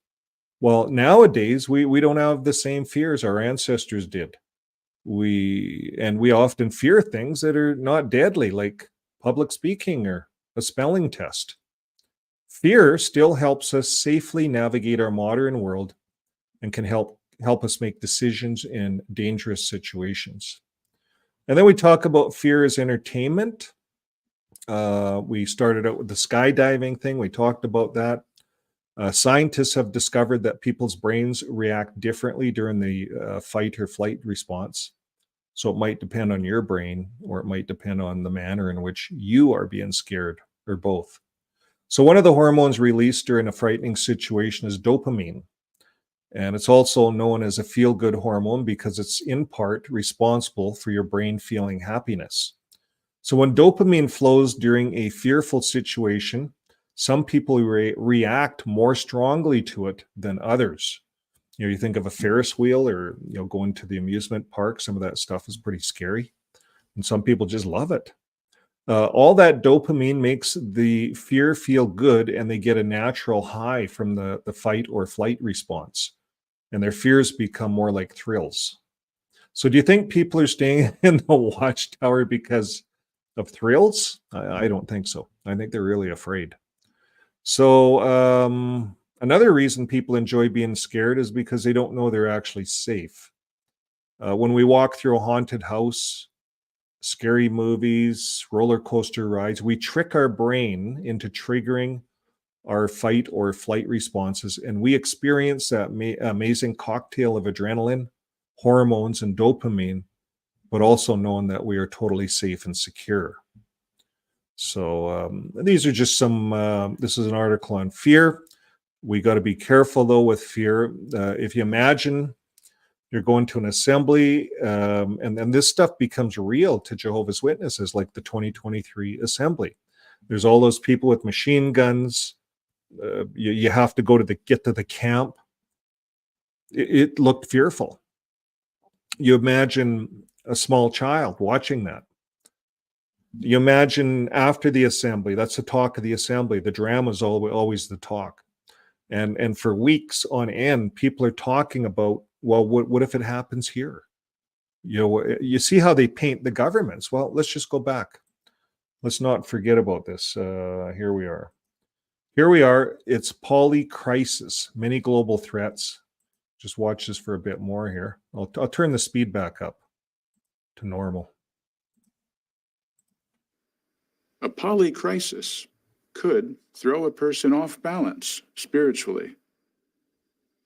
Well, nowadays, we don't have the same fears our ancestors did. We often fear things that are not deadly, like public speaking or a spelling test. Fear still helps us safely navigate our modern world and can help us make decisions in dangerous situations. And then we talk about fear as entertainment. We started out with the skydiving thing. We talked about that. Scientists have discovered that people's brains react differently during the fight or flight response. So it might depend on your brain, or it might depend on the manner in which you are being scared, or both. So one of the hormones released during a frightening situation is dopamine. And it's also known as a feel-good hormone because it's in part responsible for your brain feeling happiness. So when dopamine flows during a fearful situation, some people react more strongly to it than others. You think of a Ferris wheel, or going to the amusement park. Some of that stuff is pretty scary, and some people just love it. All that dopamine makes the fear feel good, and they get a natural high from the fight or flight response, and their fears become more like thrills. So do you think people are staying in the watchtower because of thrills? I don't think so. I think they're really afraid. So another reason people enjoy being scared is because they don't know they're actually safe. When we walk through a haunted house, scary movies, roller coaster rides, we trick our brain into triggering our fight or flight responses, and we experience that amazing cocktail of adrenaline, hormones, and dopamine, but also knowing that we are totally safe and secure. So these are just some, this is an article on fear. We got to be careful though with fear. If you imagine you're going to an assembly, and then this stuff becomes real to Jehovah's Witnesses, like the 2023 assembly. There's all those people with machine guns. You have to go to get to the camp. It looked fearful. You imagine a small child watching that. You imagine after the assembly, that's the talk of the assembly. The drama is always the talk. And for weeks on end, people are talking about, well, what if it happens here? You see how they paint the governments. Well, let's just go back. Let's not forget about this. Here we are. It's polycrisis, many global threats. Just watch this for a bit more here. I'll turn the speed back up to normal. A polycrisis could throw a person off balance spiritually.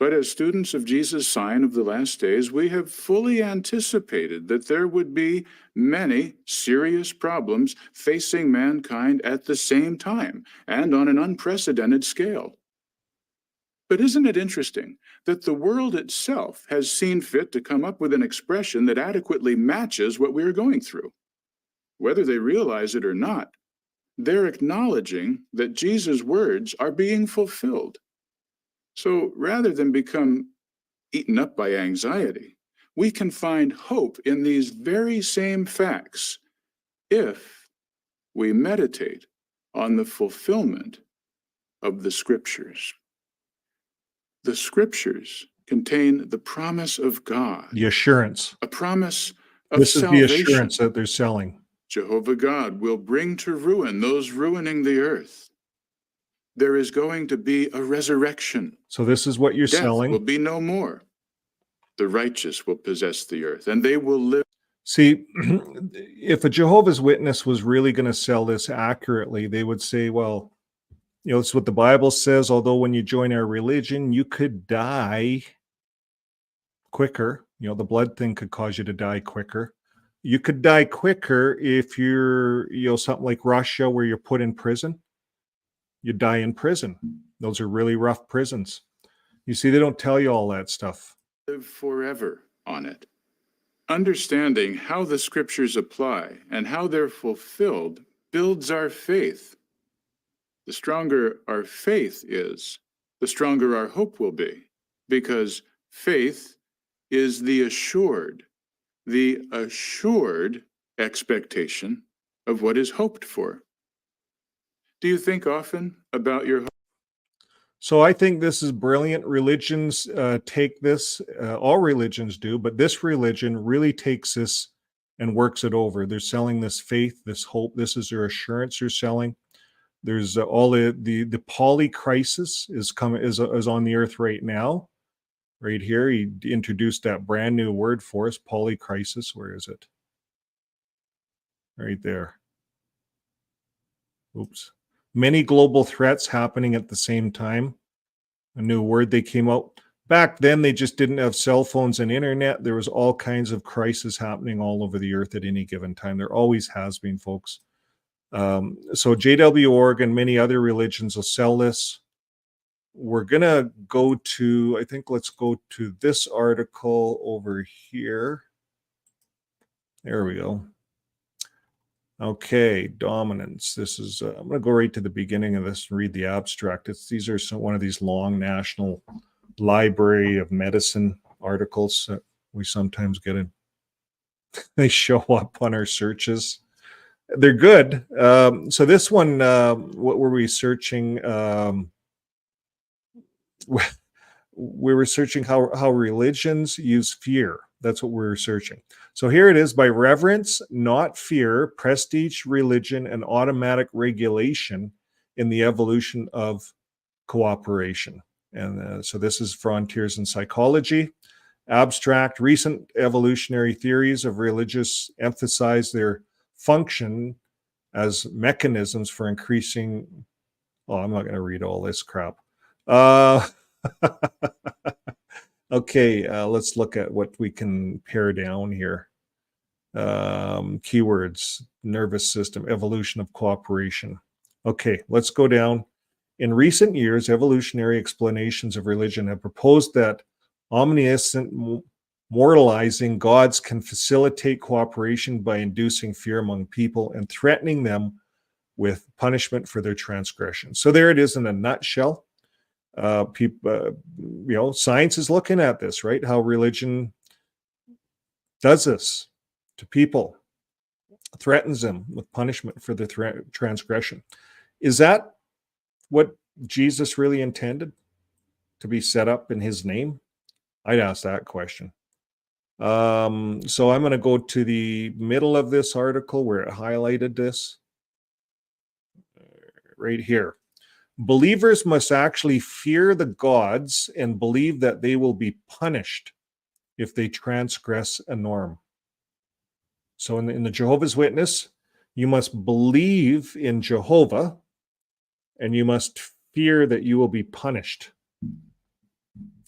But as students of Jesus' sign of the last days, we have fully anticipated that there would be many serious problems facing mankind at the same time and on an unprecedented scale. But isn't it interesting that the world itself has seen fit to come up with an expression that adequately matches what we are going through? Whether they realize it or not, they're acknowledging that Jesus' words are being fulfilled. So rather than become eaten up by anxiety, we can find hope in these very same facts if we meditate on the fulfillment of the Scriptures. The Scriptures contain the promise of God. The assurance. A promise of this salvation. This is the assurance that they're selling. Jehovah God will bring to ruin those ruining the earth. There is going to be a resurrection. So this is what you're Death selling. will be no more. The righteous will possess the earth, and they will live. See, if a Jehovah's Witness was really going to sell this accurately, they would say, well, it's what the Bible says, although when you join our religion, you could die quicker. The blood thing could cause you to die quicker. You could die quicker if you're, something like Russia where you're put in prison. You die in prison. Those are really rough prisons. You see, they don't tell you all that stuff. Live forever on it. Understanding how the scriptures apply and how they're fulfilled builds our faith. The stronger our faith is, the stronger our hope will be, because faith is the assured expectation of what is hoped for. Do you think often about your hope? So I think this is brilliant. Religions take this, all religions do, but this religion really takes this and works it over. They're selling this faith, this hope. This is their assurance they're selling. There's all the poly crisis is on the earth right now. Right here, he introduced that brand new word for us, poly crisis. Where is it? Right there. Oops. Many global threats happening at the same time. A new word they came out. Back then, they just didn't have cell phones and internet. There was all kinds of crises happening all over the earth at any given time. There always has been, folks. So JWorg and many other religions will sell this. We're going to go to, I think let's go to this article over here. There we go. Okay, dominance. This is, I'm going to go right to the beginning of this and read the abstract. These are one of these long National Library of Medicine articles that we sometimes get in. They show up on our searches. They're good. So this one, what were we searching? We were searching how religions use fear. That's what we were searching. So here it is: by reverence, not fear, prestige, religion, and automatic regulation in the evolution of cooperation. And so this is Frontiers in Psychology. Abstract, recent evolutionary theories of religious emphasize their function as mechanisms for increasing. Oh, I'm not going to read all this crap. Okay, let's look at what we can pare down here. Keywords: nervous system, evolution of cooperation. Okay, let's go down. In recent years, evolutionary explanations of religion have proposed that omniscient moralizing gods can facilitate cooperation by inducing fear among people and threatening them with punishment for their transgressions. So there it is in a nutshell. Science is looking at this, right? How religion does this to people, threatens them with punishment for their transgression. Is that what Jesus really intended to be set up in his name? I'd ask that question. So I'm going to go to the middle of this article where it highlighted this right here. Believers must actually fear the gods and believe that they will be punished if they transgress a norm. So in the Jehovah's Witness, you must believe in Jehovah and you must fear that you will be punished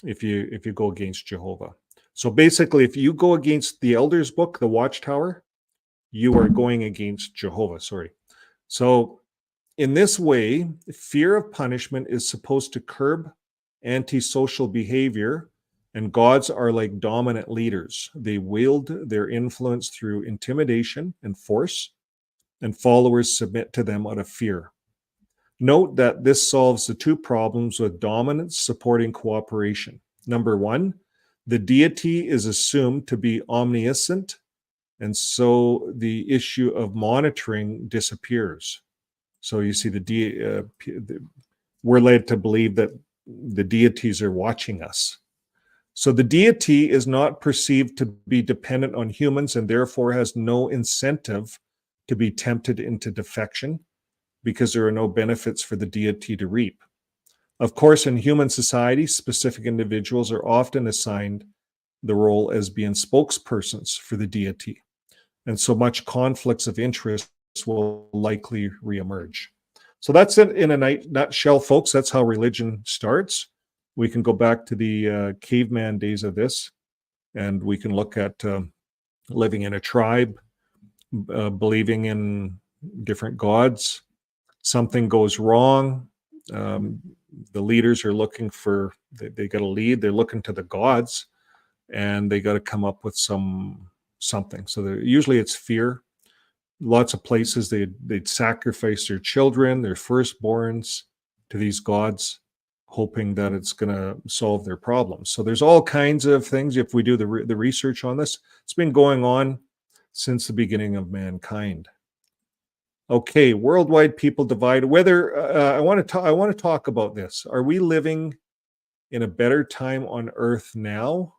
if you go against Jehovah. So basically, if you go against the Elders book, the Watchtower, you are going against Jehovah. So in this way, fear of punishment is supposed to curb antisocial behavior, and gods are like dominant leaders. They wield their influence through intimidation and force, and followers submit to them out of fear. Note that this solves the two problems with dominance supporting cooperation. Number one, the deity is assumed to be omniscient, and so the issue of monitoring disappears. So you see, we're led to believe that the deities are watching us. So the deity is not perceived to be dependent on humans and therefore has no incentive to be tempted into defection because there are no benefits for the deity to reap. Of course, in human society, specific individuals are often assigned the role as being spokespersons for the deity. And so much conflicts of interest will likely reemerge. So that's it in a nutshell, folks. That's how religion starts. We can go back to the caveman days of this, and we can look at living in a tribe, believing in different gods. Something goes wrong. The leaders are looking for, they got to lead. They're looking to the gods, and they got to come up with some something. So usually it's fear. Lots of places they'd sacrifice their children, their firstborns, to these gods, hoping that it's going to solve their problems. So there's all kinds of things. If we do the research on this, it's been going on since the beginning of mankind. Okay, worldwide people divide. Whether I want to talk about this. Are we living in a better time on Earth now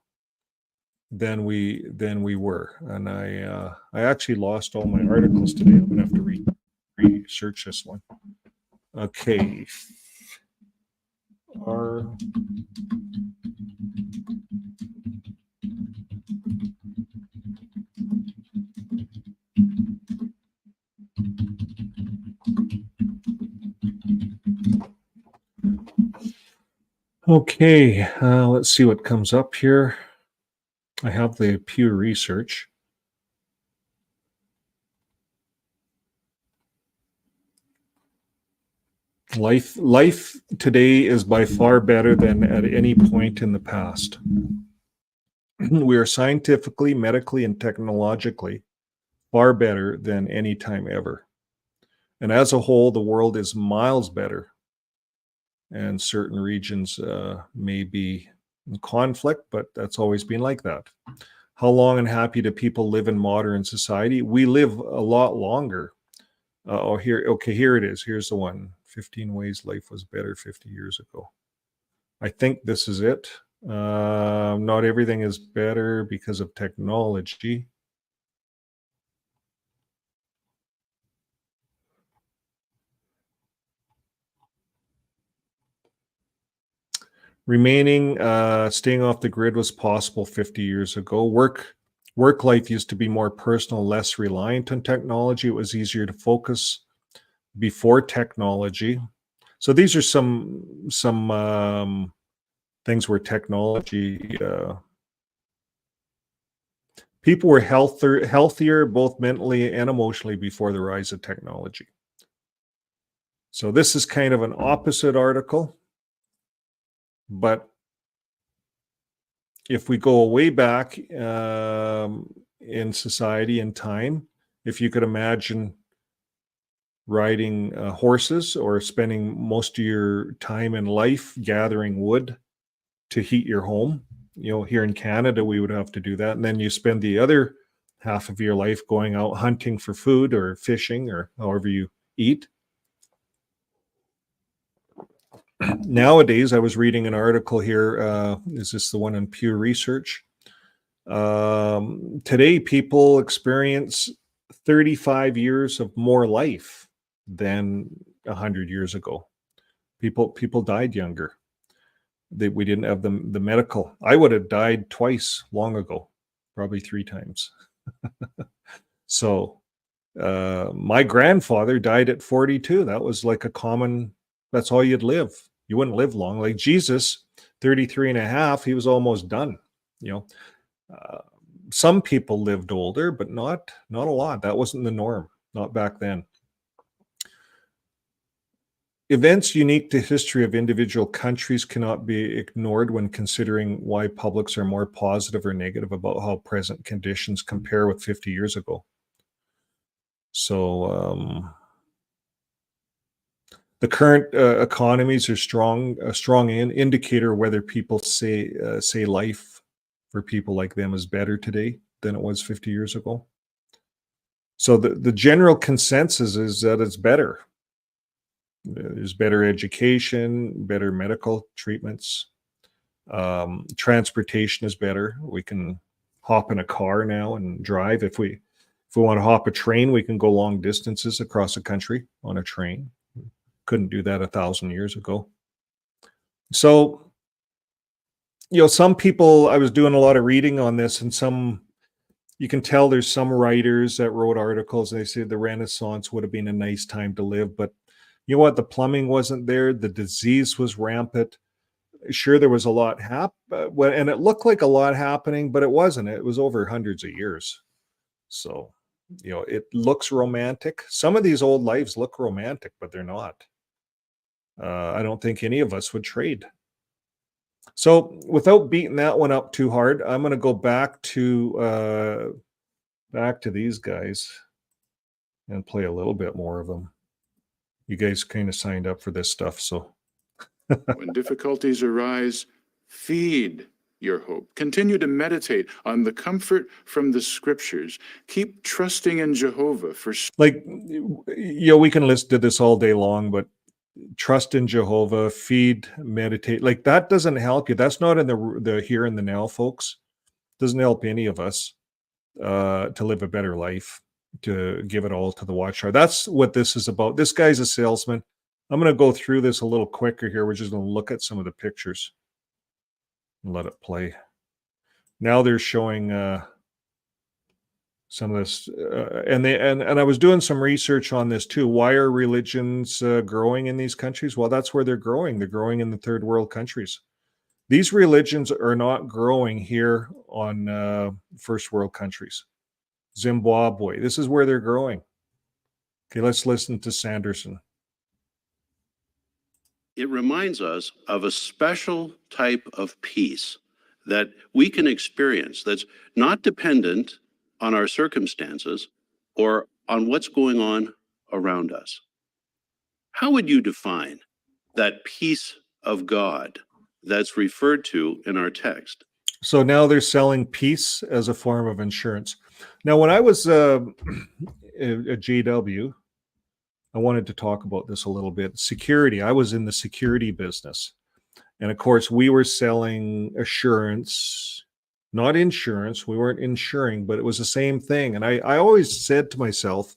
than we were? And I actually lost all my articles today. I'm gonna have to research this one. Okay. Okay, let's see what comes up here. I have the Pew Research. Life today is by far better than at any point in the past. We are scientifically, medically, and technologically far better than any time ever. And as a whole, the world is miles better. And certain regions may be in conflict, but that's always been like that. How long and happy do people live in modern society? We live a lot longer. Here it is. Here's the one. 15 ways life was better 50 years ago. I think this is it. Not everything is better because of technology. Remaining, staying off the grid was possible 50 years ago. Work life used to be more personal, less reliant on technology. It was easier to focus before technology. So these are some things where technology, people were healthier both mentally and emotionally before the rise of technology. So this is kind of an opposite article. But if we go way back in society and time, if you could imagine riding horses or spending most of your time in life gathering wood to heat your home, here in Canada, we would have to do that. And then you spend the other half of your life going out hunting for food or fishing or however you eat. Nowadays, I was reading an article here. Is this the one on Pew Research? Today, people experience 35 years of more life than 100 years ago. People died younger. We didn't have the medical. I would have died twice long ago, probably 3 times. So my grandfather died at 42. That was like a common, that's all you'd live. You wouldn't live long. Like Jesus, 33 and a half, he was almost done. Some people lived older, but not a lot. That wasn't the norm, not back then. Events unique to history of individual countries cannot be ignored when considering why publics are more positive or negative about how present conditions compare with 50 years ago. So the current economies are a strong indicator whether people say life for people like them is better today than it was 50 years ago. So the general consensus is that it's better. There's better education, better medical treatments. Transportation is better. We can hop in a car now and drive. If we want to hop a train, we can go long distances across the country on a train. Couldn't do that 1,000 years ago. So, some people, I was doing a lot of reading on this, and you can tell there's some writers that wrote articles, and they said the Renaissance would have been a nice time to live, but you know what? The plumbing wasn't there. The disease was rampant. Sure, there was a lot and it looked like a lot happening, but it wasn't. It was over hundreds of years. So, it looks romantic. Some of these old lives look romantic, but they're not. I don't think any of us would trade. So without beating that one up too hard, I'm going to go back to back to these guys and play a little bit more of them. You guys kind of signed up for this stuff, so. When difficulties arise, feed your hope. Continue to meditate on the comfort from the scriptures. Keep trusting in Jehovah for. Like, we can listen to this all day long, but trust in Jehovah, feed, meditate. Like, that doesn't help you. That's not in the here and the now, folks. Doesn't help any of us to live a better life, to give it all to the watchtower. That's what this is about. This guy's a salesman. I'm going to go through this a little quicker here. We're just going to look at some of the pictures and let it play. Now they're showing some of this, and I was doing some research on this too. Why are religions growing in these countries? Well, that's where they're growing. They're growing in the third world countries. These religions are not growing here on first world countries. Zimbabwe, this is where they're growing. Okay, let's listen to Sanderson. It reminds us of a special type of peace that we can experience that's not dependent on our circumstances or on what's going on around us. How would you define that peace of God that's referred to in our text? So now they're selling peace as a form of insurance. Now, when I was at JW, I wanted to talk about this a little bit. Security. I was in the security business. And of course, we were selling assurance, not insurance. We weren't insuring, but it was the same thing. And I always said to myself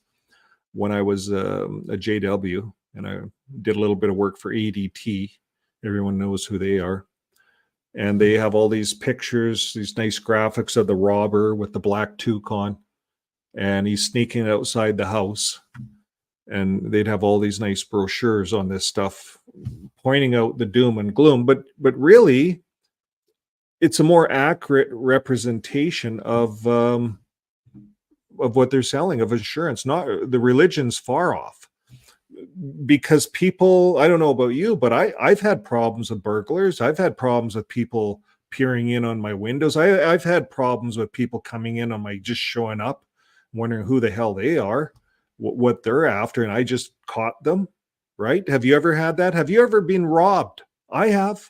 when I was at JW, and I did a little bit of work for ADT, everyone knows who they are. And they have all these pictures, these nice graphics of the robber with the black toque on. And he's sneaking outside the house. And they'd have all these nice brochures on this stuff pointing out the doom and gloom. But really, it's a more accurate representation of what they're selling, of insurance. Not the religion's far off. Because people, I don't know about you, but I've had problems with burglars. I've had problems with people peering in on my windows. I've had problems with people coming in on my, just showing up, wondering who the hell they are, what they're after, and I just caught them, right? Have you ever had that? Have you ever been robbed? I have.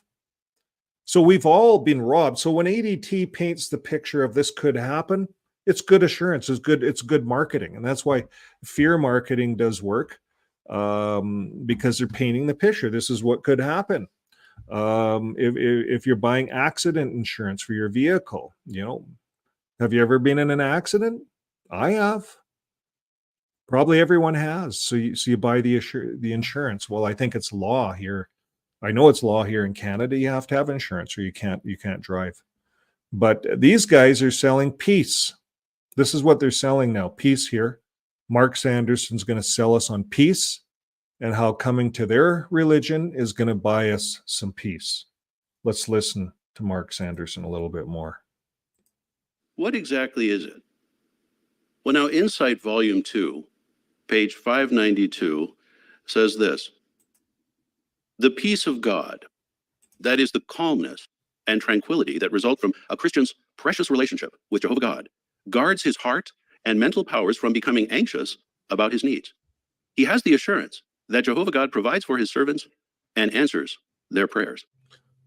So we've all been robbed. So when ADT paints the picture of this could happen, it's good assurance, it's good marketing. And that's why fear marketing does work. Because they're painting the picture. This is what could happen. If you're buying accident insurance for your vehicle, have you ever been in an accident? I have. Probably everyone has. So you buy the insurance. Well, I think it's law here. I know it's law here in Canada. You have to have insurance or you can't drive. But these guys are selling peace. This is what they're selling now. Peace here. Mark Sanderson's going to sell us on peace and how coming to their religion is going to buy us some peace. Let's listen to Mark Sanderson a little bit more. What exactly is it? Well, now, Insight Volume 2, page 592, says this: the peace of God, that is the calmness and tranquility that result from a Christian's precious relationship with Jehovah God, guards his heart and mental powers from becoming anxious about his needs. He has the assurance that Jehovah God provides for his servants and answers their prayers.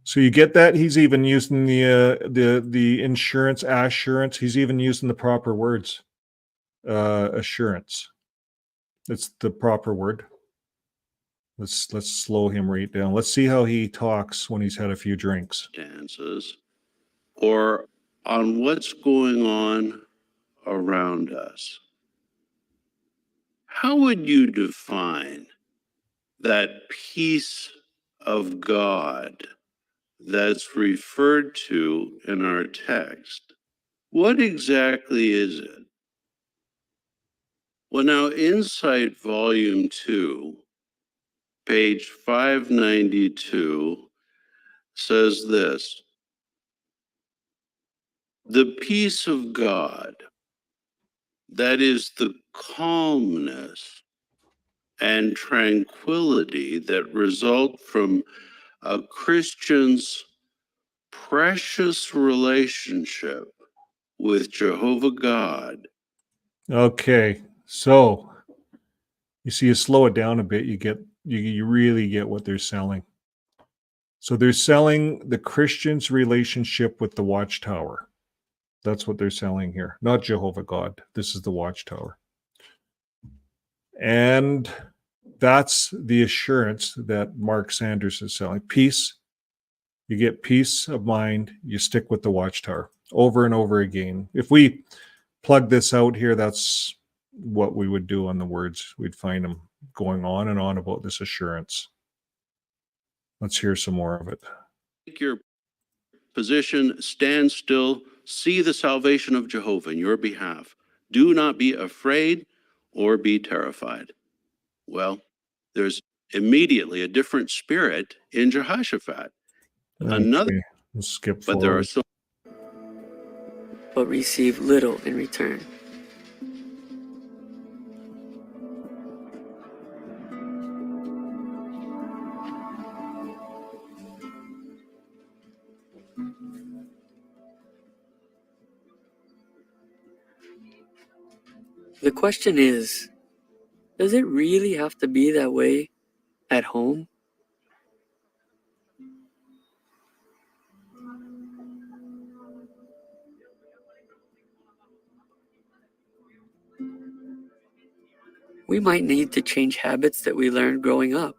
So you get that? He's even using the insurance, assurance. He's even using the proper words. Assurance. It's the proper word. Let's slow him right down. Let's see how he talks when he's had a few drinks. Dances, or on what's going on around us. How would you define that peace of God that's referred to in our text? What exactly is it? Well, now, Insight Volume 2, page 592, says this: the peace of God, that is the calmness and tranquility that result from a Christian's precious relationship with Jehovah God, Okay, so you see, you slow it down a bit, you really get what they're selling. So they're selling the Christian's relationship with the Watchtower. That's what they're selling here, not Jehovah God. This is the Watchtower. And that's the assurance that Mark Sanders is selling. Peace. You get peace of mind. You stick with the Watchtower over and over again. If we plug this out here, that's what we would do on the words. We'd find them going on and on about this assurance. Let's hear some more of it. Take your position, stand still, see the salvation of Jehovah in your behalf. Do not be afraid or be terrified. Well, there's immediately a different spirit in Jehoshaphat. Another, Okay, let's skip but there are forward. but receive little in return. The question is, does it really have to be that way at home? We might need to change habits that we learned growing up.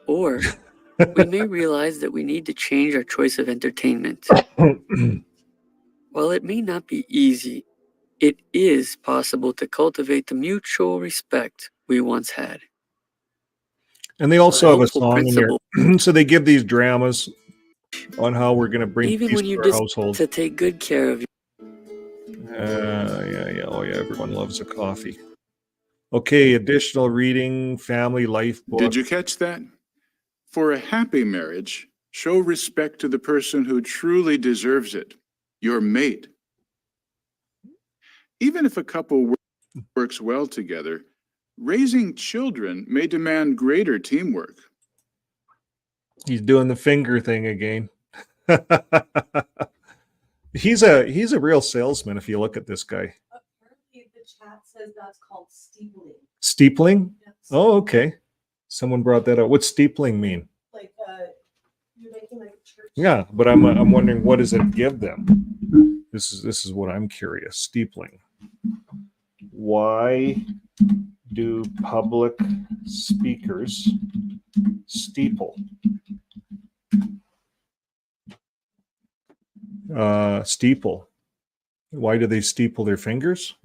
Or we may realize that we need to change our choice of entertainment. While it may not be easy, it is possible to cultivate the mutual respect we once had. And they also have a helpful song in principle. here. So they give these dramas on how we're going to bring Even peace when you to our decide household. to take good care of Yeah. Oh, yeah. Everyone loves a coffee. Okay. Additional reading, family life book. Did you catch that? For a happy marriage, show respect to the person who truly deserves it, your mate. Even if a couple works well together, raising children may demand greater teamwork. He's doing the finger thing again. He's a real salesman if you look at this guy. Apparently, the chat says that's called steepling. Steepling? Yes. Oh, okay. Someone brought that up. What's steepling mean? Like you're making like a church. Yeah, but I'm wondering, what does it give them? This is what I'm curious. Steepling. Why do public speakers steeple? Steeple. Why do they steeple their fingers?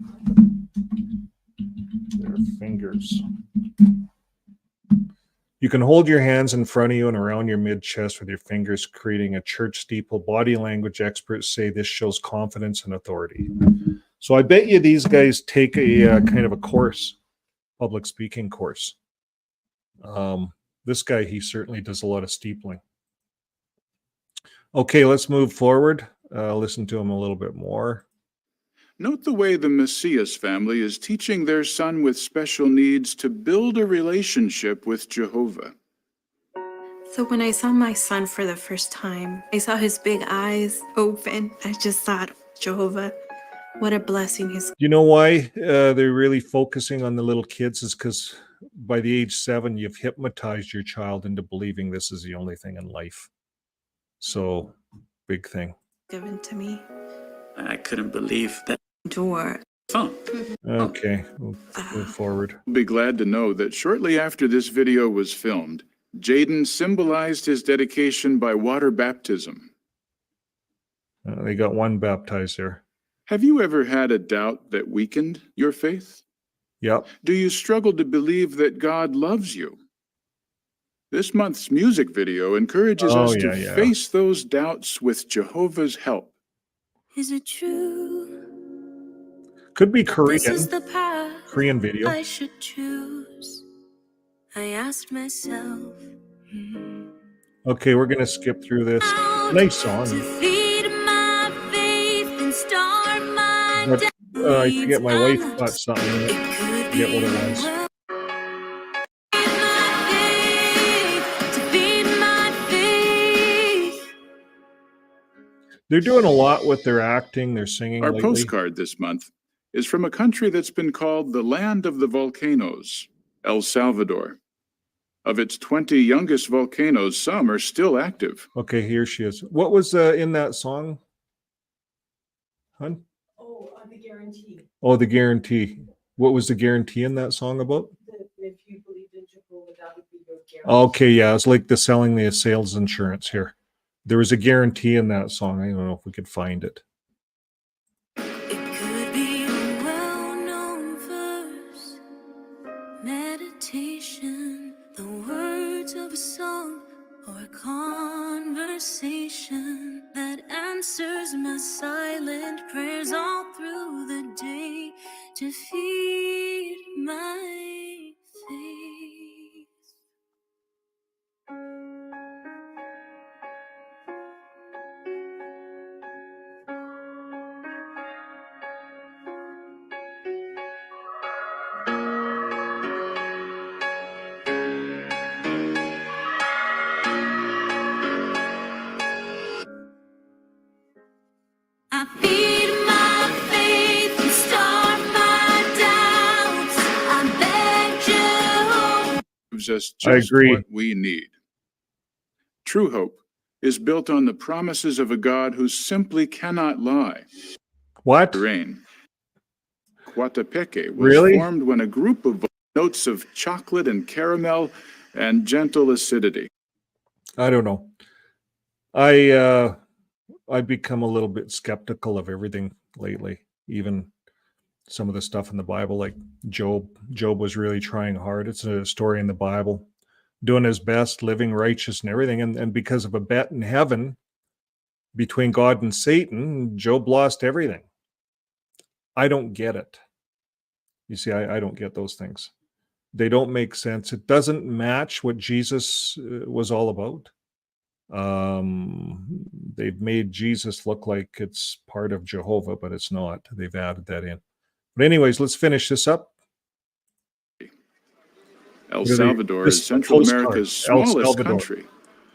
Their fingers. You can hold your hands in front of you and around your mid-chest with your fingers, creating a church steeple. Body language experts say this shows confidence and authority. So I bet you these guys take a kind of a course, public speaking course. This guy, he certainly does a lot of steepling. Okay, let's move forward. Listen to him a little bit more. Note the way the Messias family is teaching their son with special needs to build a relationship with Jehovah. So when I saw my son for the first time, I saw his big eyes open. I just thought, Jehovah, what a blessing his. You know why they're really focusing on the little kids is because by the age 7, you've hypnotized your child into believing this is the only thing in life. So, big thing. Given to me. I couldn't believe that. Door. Phone. Okay, we'll move forward. You'll be glad to know that shortly after this video was filmed, Jaden symbolized his dedication by water baptism. They got one baptized there. Have you ever had a doubt that weakened your faith? Yep. Do you struggle to believe that God loves you? This month's music video encourages us to face those doubts with Jehovah's help. Is it true? Could be Korean. This is the path Korean video. I should choose. I asked myself. Okay, we're gonna skip through this. Nice song. To feed my faith and start my But I forget, my wife days. got something in it. I forget what it was. To feed my faith, They're doing a lot with their acting, their singing Our lately. postcard this month is from a country that's been called the land of the volcanoes, El Salvador. Of its 20 youngest volcanoes, some are still active. Okay, here she is. What was in that song, hun? Oh, the guarantee. Oh, the guarantee. What was the guarantee in that song about? That if you believed in Jehovah, that would be your guarantee. Okay, yeah, it's like the selling the sales insurance here. There was a guarantee in that song. I don't know if we could find it. It could be a well-known verse, meditation, the words of a song, or a conversation that answers my silent prayers all through the day to feed my faith. I feed my faith and starve my doubts. I beg Jehovah. Gives us I just agree. what we need. True hope is built on the promises of a God who simply cannot lie. What? Rain. Coatepeque was Really? formed when a group of notes of chocolate and caramel and gentle acidity. I don't know. I become a little bit skeptical of everything lately, even some of the stuff in the Bible, like Job. Job was really trying hard. It's a story in the Bible, doing his best, living righteous and everything. And because of a bet in heaven between God and Satan, Job lost everything. I don't get it. You see, I don't get those things. They don't make sense. It doesn't match what Jesus was all about. They've made Jesus look like it's part of Jehovah, but it's not. They've added that in. But anyways, let's finish this up. El This Salvador is is a Central postcard. America's El smallest Salvador. country,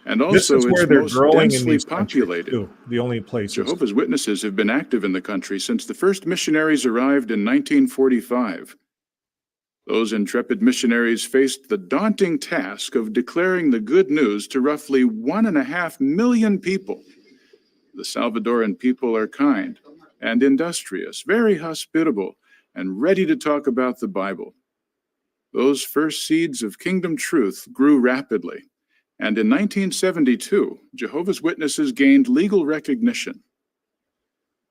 and This also is where its they're most growing in densely these countries populated. too. The only places. Jehovah's Witnesses have been active in the country since the first missionaries arrived in 1945. Those intrepid missionaries faced the daunting task of declaring the good news to roughly 1.5 million people. The Salvadoran people are kind and industrious, very hospitable, and ready to talk about the Bible. Those first seeds of kingdom truth grew rapidly, and in 1972, Jehovah's Witnesses gained legal recognition.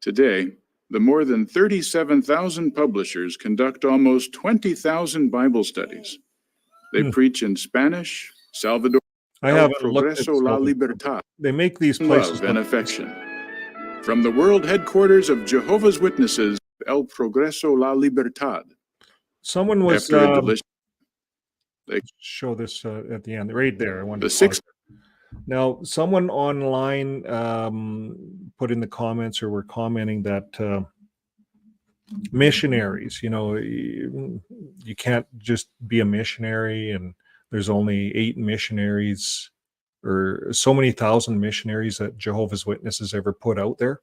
Today, the more than 37,000 publishers conduct almost 20,000 Bible studies. They preach in Spanish, Salvador, I El haven't looked at Progreso, La Salvador. Libertad, They make these places love and look affection. From the world headquarters of Jehovah's Witnesses, El Progreso, La Libertad. Someone was After a delicious show this at the end right there. I wanted The to sixth- pause it. Now, someone online put in the comments or were commenting that missionaries, you can't just be a missionary, and there's only 8 missionaries or so many thousand missionaries that Jehovah's Witnesses ever put out there,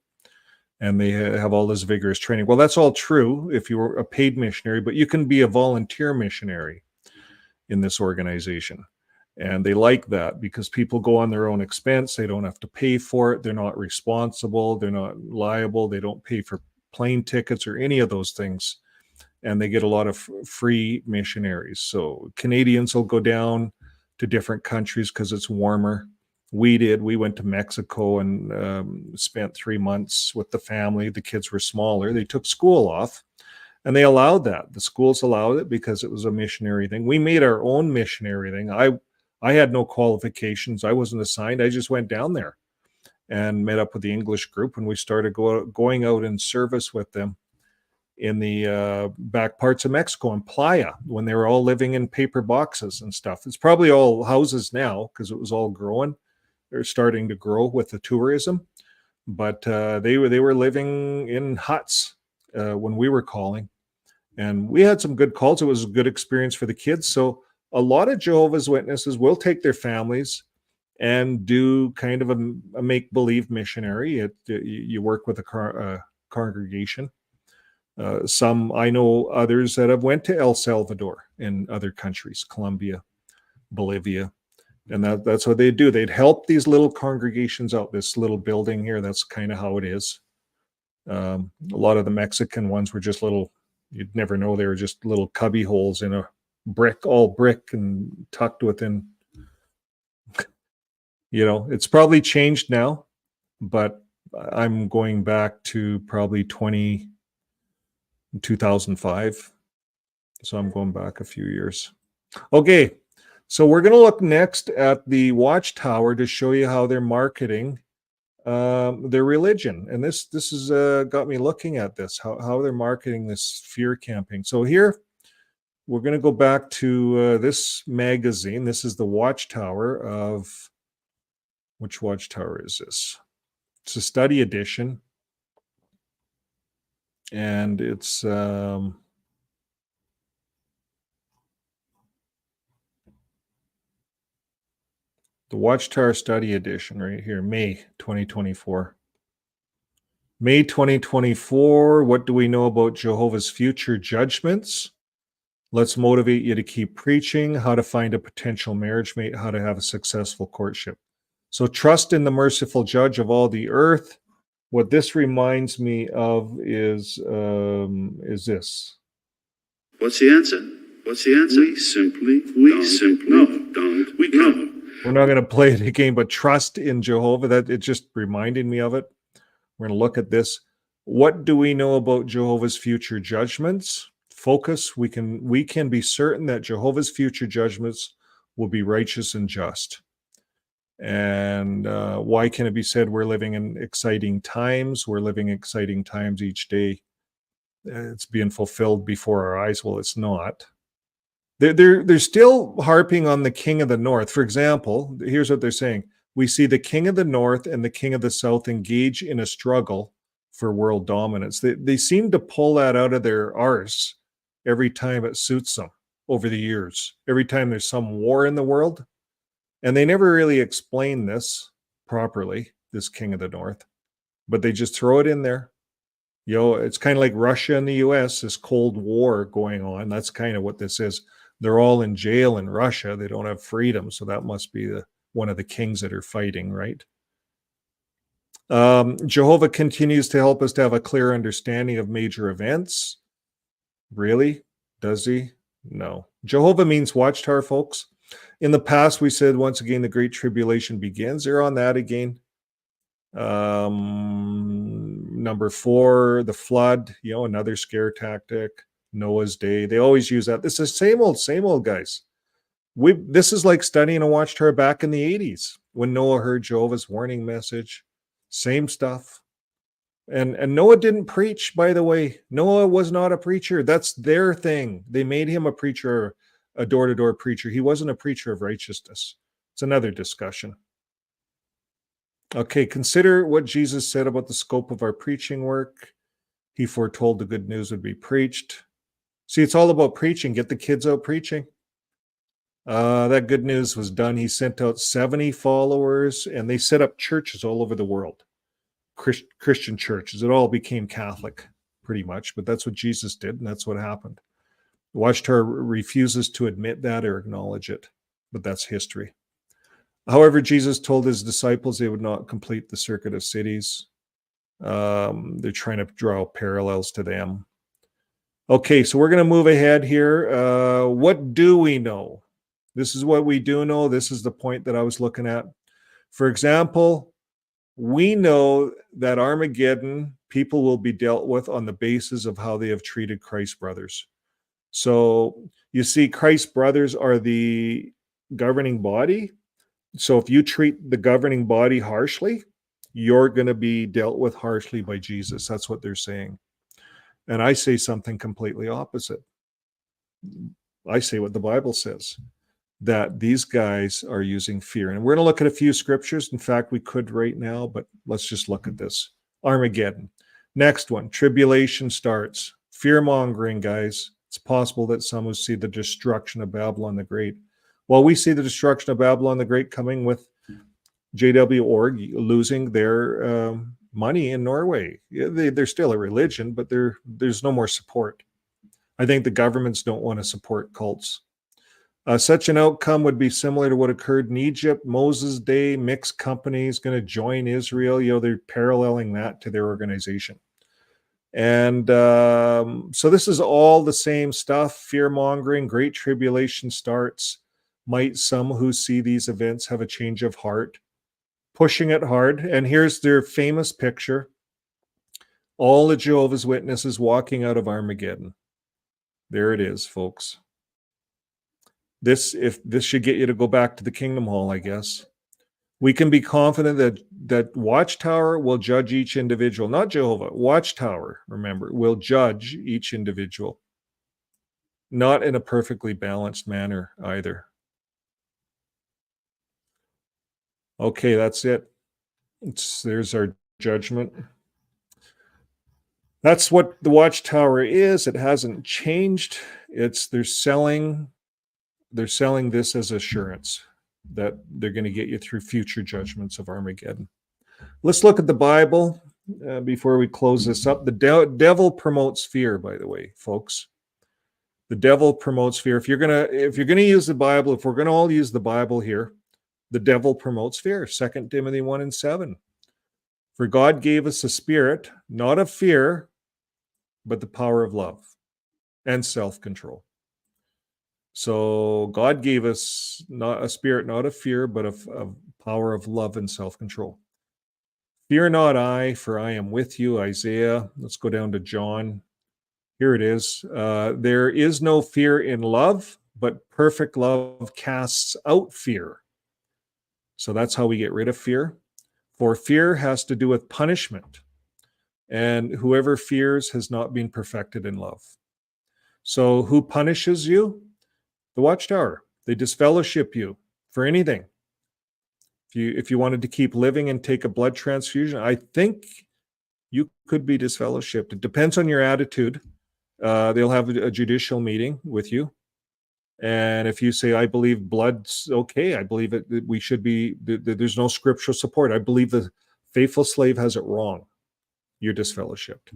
and they have all this vigorous training. Well, that's all true if you were a paid missionary, but you can be a volunteer missionary in this organization. And they like that because people go on their own expense. They don't have to pay for it. They're not responsible. They're not liable. They don't pay for plane tickets or any of those things. And they get a lot of free missionaries. So Canadians will go down to different countries because it's warmer. We went to Mexico and spent 3 months with the family. The kids were smaller. They took school off. And they allowed that. The schools allowed it because it was a missionary thing. We made our own missionary thing. I had no qualifications. I wasn't assigned. I just went down there and met up with the English group, and we started going out in service with them in the back parts of Mexico in Playa when they were all living in paper boxes and stuff. It's probably all houses now because it was all growing. They're starting to grow with the tourism. But they were living in huts when we were calling. And we had some good calls. It was a good experience for the kids. So a lot of Jehovah's Witnesses will take their families and do kind of a make-believe missionary. You work with a congregation. Some, I know others that have went to El Salvador and other countries, Colombia, Bolivia, and that's what they do. They'd help these little congregations out. This little building here, that's kind of how it is. A lot of the Mexican ones were just little, you'd never know they were just little cubby holes in a brick, all brick and tucked within. It's probably changed now, but I'm going back to probably 2005. So I'm going back a few years. Okay, so we're going to look next at the Watchtower to show you how they're marketing their religion. And this has got me looking at this, how they're marketing this fear camping. So here, we're going to go back to this magazine. This is the Watchtower of... Which Watchtower is this? It's a study edition. And it's... the Watchtower Study Edition right here, May 2024. May 2024, what do we know about Jehovah's future judgments? Let's motivate you to keep preaching, how to find a potential marriage mate, how to have a successful courtship. So trust in the merciful judge of all the earth. What this reminds me of is this. What's the answer? What's the answer? We simply don't. We're not going to play the game, but trust in Jehovah. That it just reminded me of it. We're going to look at this. What do we know about Jehovah's future judgments? Focus. We can be certain that Jehovah's future judgments will be righteous and just. And why can it be said we're living in exciting times? We're living exciting times each day. It's being fulfilled before our eyes. Well, it's not. They're still harping on the king of the north. For example, here's what they're saying. We see the king of the north and the king of the south engage in a struggle for world dominance. They seem to pull that out of their arse every time it suits them over the years. Every time there's some war in the world. And they never really explain this properly, this king of the north. But they just throw it in there. It's kind of like Russia and the US, this Cold War going on. That's kind of what this is. They're all in jail in Russia. They don't have freedom. So that must be one of the kings that are fighting, right? Jehovah continues to help us to have a clear understanding of major events. Really? Does he? No. Jehovah means Watchtower, folks. In the past, we said, once again, the Great Tribulation begins. They're on that again. Number 4, the flood, another scare tactic. Noah's Day. They always use that. This is same old, guys. This is like studying a Watchtower back in the 80s when Noah heard Jehovah's warning message. Same stuff. And Noah didn't preach, by the way. Noah was not a preacher. That's their thing. They made him a preacher, a door-to-door preacher. He wasn't a preacher of righteousness. It's another discussion. Okay, consider what Jesus said about the scope of our preaching work. He foretold the good news would be preached. See, it's all about preaching. Get the kids out preaching. That good news was done. He sent out 70 followers, and they set up churches all over the world. Christian churches. It all became Catholic, pretty much. But that's what Jesus did, and that's what happened. Watchtower refuses to admit that or acknowledge it, but that's history. However, Jesus told his disciples they would not complete the circuit of cities. They're trying to draw parallels to them. Okay, so we're going to move ahead here. What do we know? This is what we do know. This is the point that I was looking at. For example, we know that Armageddon, people will be dealt with on the basis of how they have treated Christ's brothers. So you see, Christ's brothers are the governing body. So if you treat the governing body harshly, you're going to be dealt with harshly by Jesus. That's what they're saying. And I say something completely opposite. I say what the Bible says, that these guys are using fear. And we're going to look at a few scriptures. In fact, we could right now, but let's just look at this. Armageddon. Next one, tribulation starts. Fear-mongering, guys. It's possible that some will see the destruction of Babylon the Great. Well, we see the destruction of Babylon the Great coming with JWorg losing their money in Norway. Yeah, they're still a religion, but there's no more support. I think the governments don't want to support cults. Such an outcome would be similar to what occurred in Egypt, Moses' day. Mixed companies going to join Israel. They're paralleling that to their organization. And so this is all the same stuff. Fear-mongering, great tribulation starts. Might some who see these events have a change of heart? Pushing it hard. And here's their famous picture. All the Jehovah's Witnesses walking out of Armageddon. There it is, folks. This should get you to go back to the Kingdom Hall, I guess. We can be confident that Watchtower will judge each individual, not Jehovah. Watchtower, remember, will judge each individual. Not in a perfectly balanced manner either. Okay, that's it. There's our judgment. That's what the Watchtower is. It hasn't changed. They're selling this as assurance that they're going to get you through future judgments of Armageddon. Let's look at the Bible before we close this up. The devil promotes fear, by the way, folks. The devil promotes fear. If you're gonna use the Bible, if we're gonna all use the Bible here, the devil promotes fear. 2 Timothy 1:7. For God gave us a spirit, not of fear, but the power of love and self-control. So God gave us not a spirit, not of fear, but of power of love and self-control. Fear not I, for I am with you, Isaiah. Let's go down to John. Here it is. There is no fear in love, but perfect love casts out fear. So that's how we get rid of fear. For fear has to do with punishment. And whoever fears has not been perfected in love. So who punishes you? The Watchtower. They disfellowship you for anything. If you wanted to keep living and take a blood transfusion, I think you could be disfellowshipped. It depends on your attitude. They'll have a judicial meeting with you. And if you say, I believe blood's okay, I believe it, we should be, there's no scriptural support. I believe the faithful slave has it wrong. You're disfellowshipped.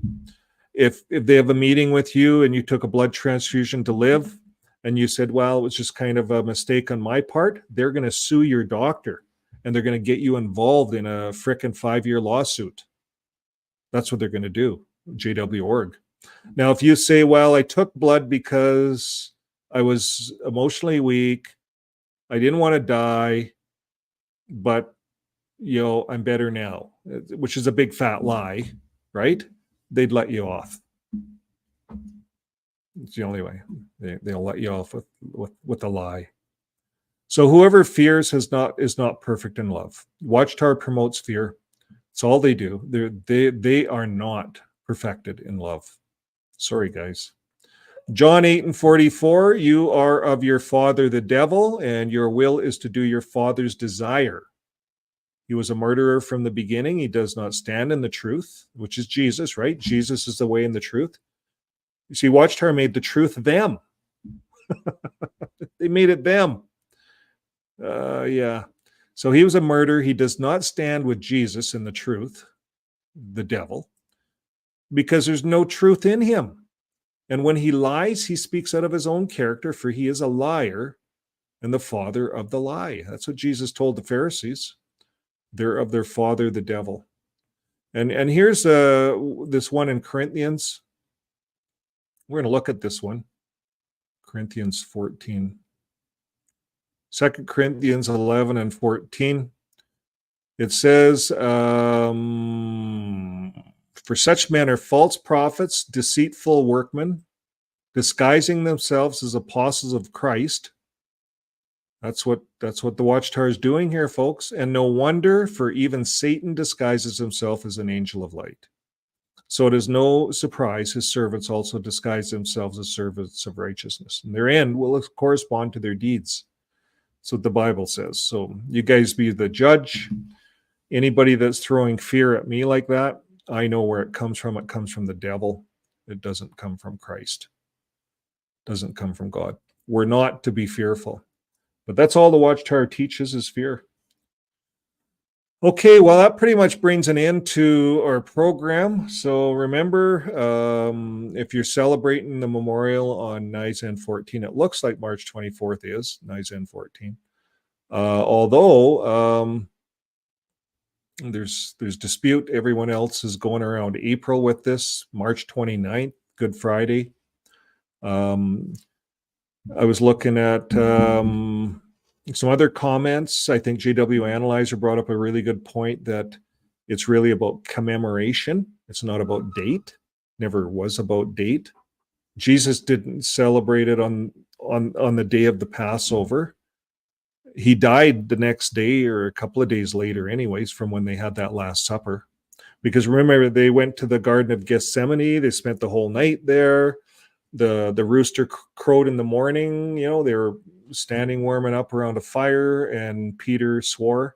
If they have a meeting with you and you took a blood transfusion to live, and you said, well, it was just kind of a mistake on my part, they're going to sue your doctor and they're going to get you involved in a frickin' 5-year lawsuit. That's what they're going to do, JWorg. Now, if you say, well, I took blood because I was emotionally weak, I didn't want to die, but, I'm better now, which is a big fat lie, right? They'd let you off. It's the only way. They'll let you off with a lie. So whoever fears is not perfect in love. Watchtower promotes fear. It's all they do. They are not perfected in love. Sorry, guys. John 8:44, you are of your father the devil, and your will is to do your father's desire. He was a murderer from the beginning. He does not stand in the truth, which is Jesus, right? Jesus is the way and the truth. You see, Watchtower made the truth them. They made it them. Yeah. So he was a murderer. He does not stand with Jesus in the truth, the devil, because there's no truth in him. And when he lies, he speaks out of his own character, for he is a liar and the father of the lie. That's what Jesus told the Pharisees. They're of their father, the devil. And here's this one in Corinthians. We're going to look at this one. Corinthians 14. 2 Corinthians 11 and 14. It says, for such men are false prophets, deceitful workmen, disguising themselves as apostles of Christ. That's what the Watchtower is doing here, folks. And no wonder, for even Satan disguises himself as an angel of light. So it is no surprise his servants also disguise themselves as servants of righteousness. And their end will correspond to their deeds. That's what the Bible says. So you guys be the judge. Anybody that's throwing fear at me like that, I know where it comes from. It comes from the devil. It doesn't come from Christ. It doesn't come from God. We're not to be fearful. But that's all the Watchtower teaches is fear. Okay, well, that pretty much brings an end to our program. So remember, if you're celebrating the memorial on Nisan 14, it looks like March 24th is Nisan 14. Although there's dispute. Everyone else is going around April with this. March 29th, Good Friday. I was looking at some other comments. I think JW Analyzer brought up a really good point that it's really about commemoration. It's not about date. Never was about date. Jesus didn't celebrate it on the day of the Passover. He died the next day or a couple of days later anyways from when they had that Last Supper. Because remember, they went to the Garden of Gethsemane. They spent the whole night there. The rooster crowed in the morning. You know, they were standing warming up around a fire, and Peter swore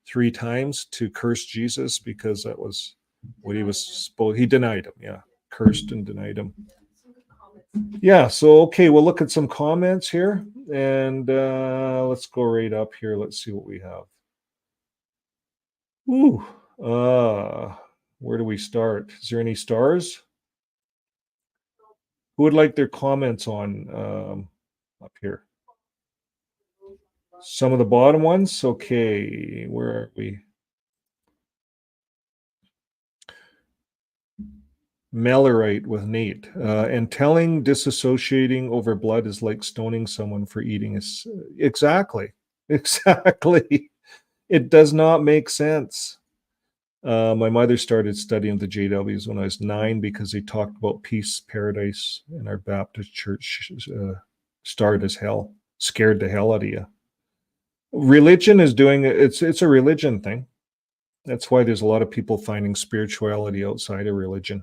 3 times to curse Jesus because that was what he was supposed. He denied him. Yeah, cursed and denied him. Yeah, so okay, we'll look at some comments here, and let's go right up here. Let's see what we have. Ooh, where do we start? Is there any stars? Who would like their comments on up here? Some of the bottom ones? Okay, where are we? Melorite with Nate. And telling disassociating over blood is like stoning someone for eating. Exactly. Exactly. It does not make sense. My mother started studying the JWs when I was 9 because they talked about peace, paradise, and our Baptist church starred as hell, scared the hell out of you. Religion is doing it's a religion thing. That's why there's a lot of people finding spirituality outside of religion.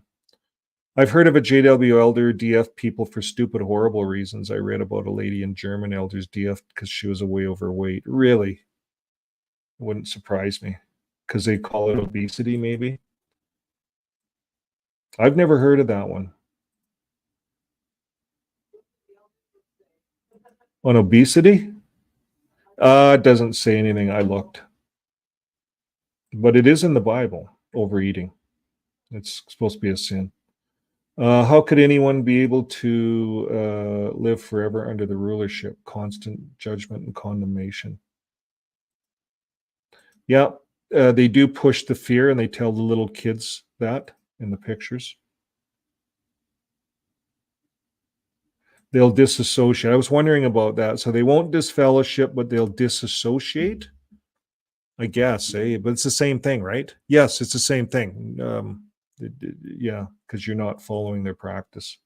I've heard of a JW elder DF people for stupid, horrible reasons. I read about a lady in German elders DF because she was way overweight. Really? It wouldn't surprise me. Because they call it obesity, maybe. I've never heard of that one. On obesity? It doesn't say anything. I looked. But it is in the Bible, overeating. It's supposed to be a sin. How could anyone be able to live forever under the rulership, constant judgment and condemnation? Yeah, they do push the fear, and they tell the little kids that in the pictures. They'll disassociate. I was wondering about that. So they won't disfellowship, but they'll disassociate, I guess, eh? But it's the same thing, right? Yes, it's the same thing. Yeah, because you're not following their practice.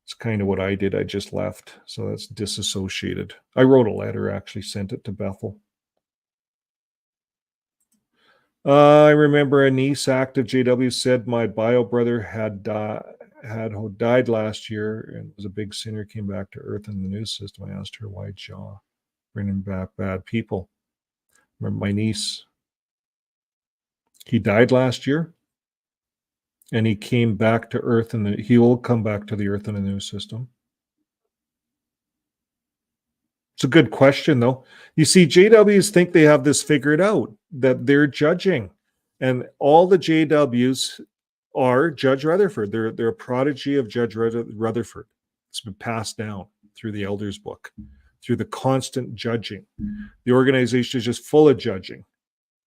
It's kind of what I did. I just left. So that's disassociated. I wrote a letter, actually sent it to Bethel. I remember a niece, active JW, said my bio brother had died last year and was a big sinner, came back to earth in the news system. I asked her why jaw, bringing back bad people. Remember my niece, he died last year and he came back to earth and he will come back to the earth in the news system. It's a good question, though. You see, JWs think they have this figured out, that they're judging. And all the JWs are Judge Rutherford. They're a prodigy of Judge Rutherford. It's been passed down through the Elders book, through the constant judging. The organization is just full of judging.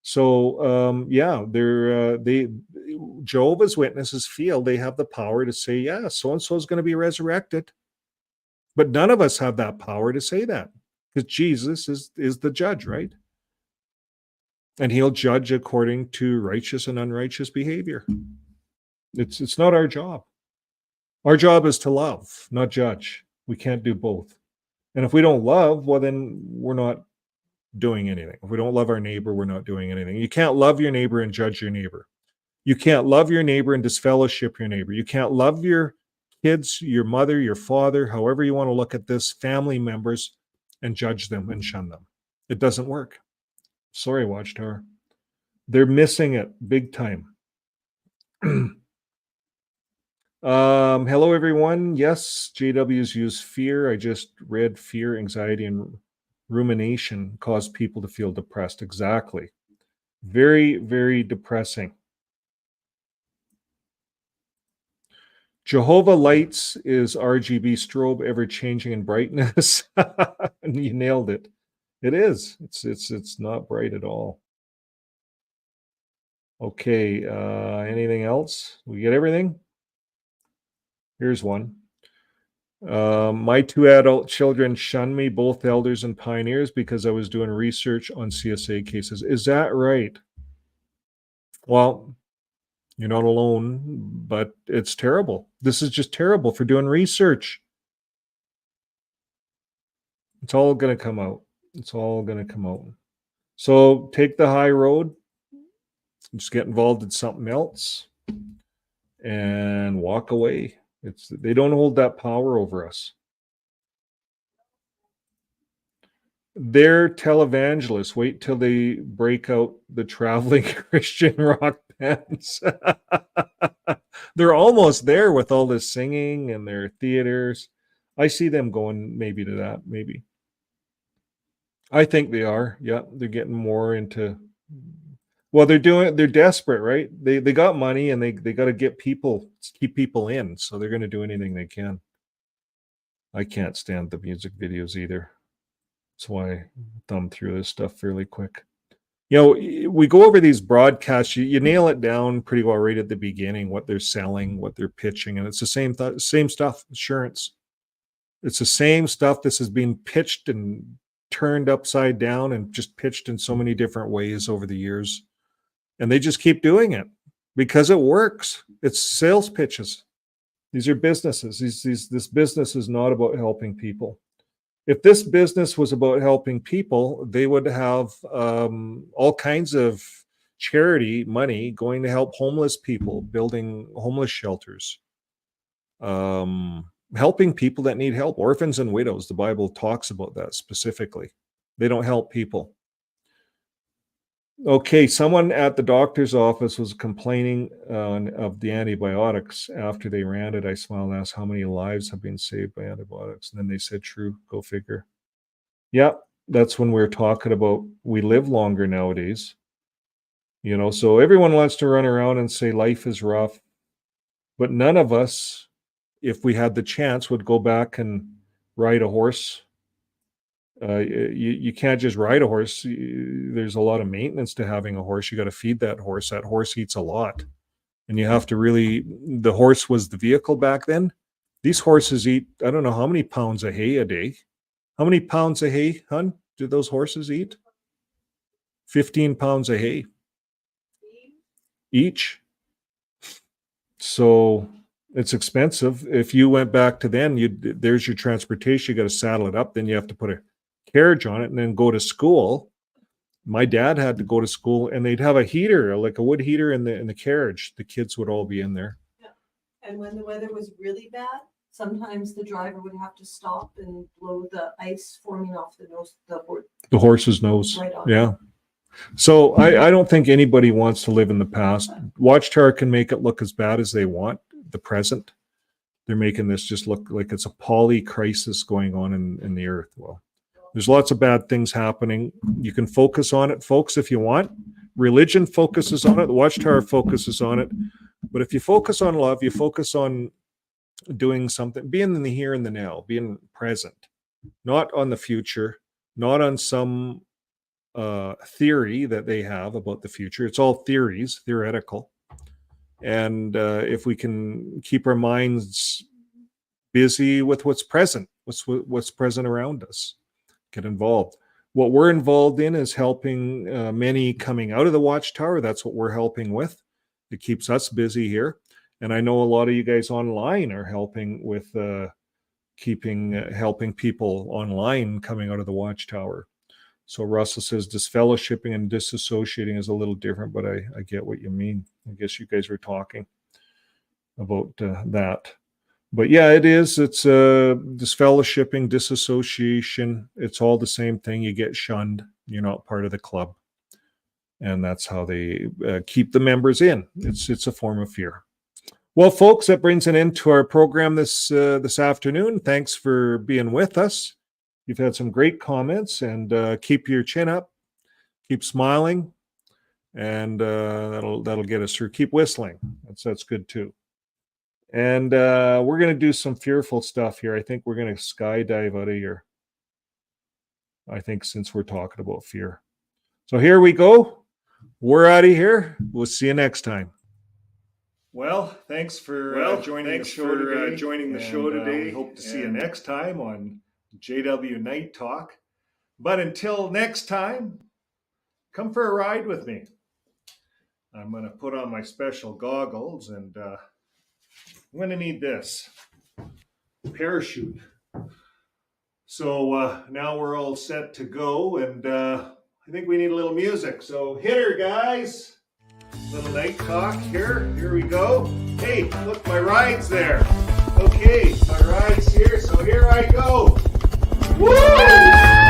So, yeah, they Jehovah's Witnesses feel they have the power to say, yeah, so-and-so is going to be resurrected. But none of us have that power to say that. Because Jesus is the judge, right? And he'll judge according to righteous and unrighteous behavior. It's not our job. Our job is to love, not judge. We can't do both. And if we don't love, well, then we're not doing anything. If we don't love our neighbor, we're not doing anything. You can't love your neighbor and judge your neighbor. You can't love your neighbor and disfellowship your neighbor. You can't love your kids, your mother, your father, however you want to look at this, family members, and judge them and shun them. It doesn't work. Sorry, Watchtower. They're missing it big time. Hello, everyone. Yes, JWs use fear. I just read fear, anxiety, and rumination cause people to feel depressed. Exactly. Very, very depressing. Jehovah Lights is RGB strobe, ever changing in brightness. You nailed it. It is. It's not bright at all. Okay, anything else? We get everything? Here's one. My 2 adult children shunned me, both elders and pioneers, because I was doing research on CSA cases. Is that right? Well, you're not alone, but it's terrible. This is just terrible for doing research. It's all going to come out. It's all going to come out. So take the high road, just get involved in something else, and walk away. They don't hold that power over us. They're televangelists. Wait till they break out the traveling Christian rock bands. They're almost there with all this singing and their theaters. I see them going maybe to that, maybe. I think they are. Yeah, they're getting more into. Well, they're desperate, right? They got money and they got to keep people in, so they're going to do anything they can. I can't stand the music videos either. That's why I thumb through this stuff fairly quick. You know, we go over these broadcasts, you nail it down pretty well right at the beginning, what they're selling, what they're pitching, and it's the same stuff, insurance. It's the same stuff. This is being pitched and turned upside down and just pitched in so many different ways over the years. And they just keep doing it because it works. It's sales pitches. These are businesses. This business is not about helping people. If this business was about helping people, they would have all kinds of charity money going to help homeless people, building homeless shelters, helping people that need help, orphans and widows. The Bible talks about that specifically. They don't help people. Okay, someone at the doctor's office was complaining of the antibiotics after they ran it. I smiled and asked how many lives have been saved by antibiotics. And then they said, true, go figure. Yeah, that's when we're talking about we live longer nowadays. You know, so everyone wants to run around and say life is rough. But none of us, if we had the chance, would go back and ride a horse. You can't just ride a horse. There's a lot of maintenance to having a horse. You got to feed that horse. That horse eats a lot. And you have to really, the horse was the vehicle back then. These horses eat, I don't know how many pounds of hay a day. How many pounds of hay, hun, do those horses eat? 15 pounds of hay each. So it's expensive. If you went back to then, there's your transportation. You got to saddle it up. Then you have to put a carriage on it and then go to school. My dad had to go to school and they'd have a heater, like a wood heater in the carriage. The kids would all be in there. Yeah. And when the weather was really bad, sometimes the driver would have to stop and blow the ice forming off the horse's nose. Right on. Yeah. So I don't think anybody wants to live in the past. Watchtower can make it look as bad as they want, the present. They're making this just look like it's a poly crisis going on in the earth. Well, there's lots of bad things happening. You can focus on it, folks, if you want. Religion focuses on it. The Watchtower focuses on it. But if you focus on love, you focus on doing something, being in the here and the now, being present, not on the future, not on some theory that they have about the future. It's all theories, theoretical. And if we can keep our minds busy with what's present, what's present around us, get involved. What we're involved in is helping many coming out of the Watchtower. That's what we're helping with. It keeps us busy here. And I know a lot of you guys online are helping with helping people online coming out of the Watchtower. So Russell says disfellowshipping and disassociating is a little different, but I get what you mean. I guess you guys were talking about that. But yeah, it is. It's disfellowshipping, disassociation. It's all the same thing. You get shunned. You're not part of the club. And that's how they keep the members in. It's a form of fear. Well, folks, that brings an end to our program this afternoon. Thanks for being with us. You've had some great comments, and keep your chin up. Keep smiling. and that'll get us through. Keep whistling. That's good too. And we're going to do some fearful stuff here. I think we're going to skydive out of here. I think since we're talking about fear. So here we go. We're out of here. We'll see you next time. Well, thanks for joining the show today. We hope to see you next time on JW Night Talk. But until next time, come for a ride with me. I'm going to put on my special goggles, and I'm going to need this parachute. So now we're all set to go, and I think we need a little music. So hit her, guys. Little night talk here. Here we go. Hey, look, my ride's there. Okay, my ride's here, so here I go. Woo!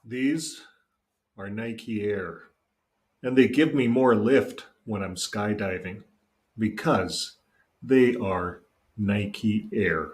These are Nike Air, and they give me more lift when I'm skydiving because they are Nike Air.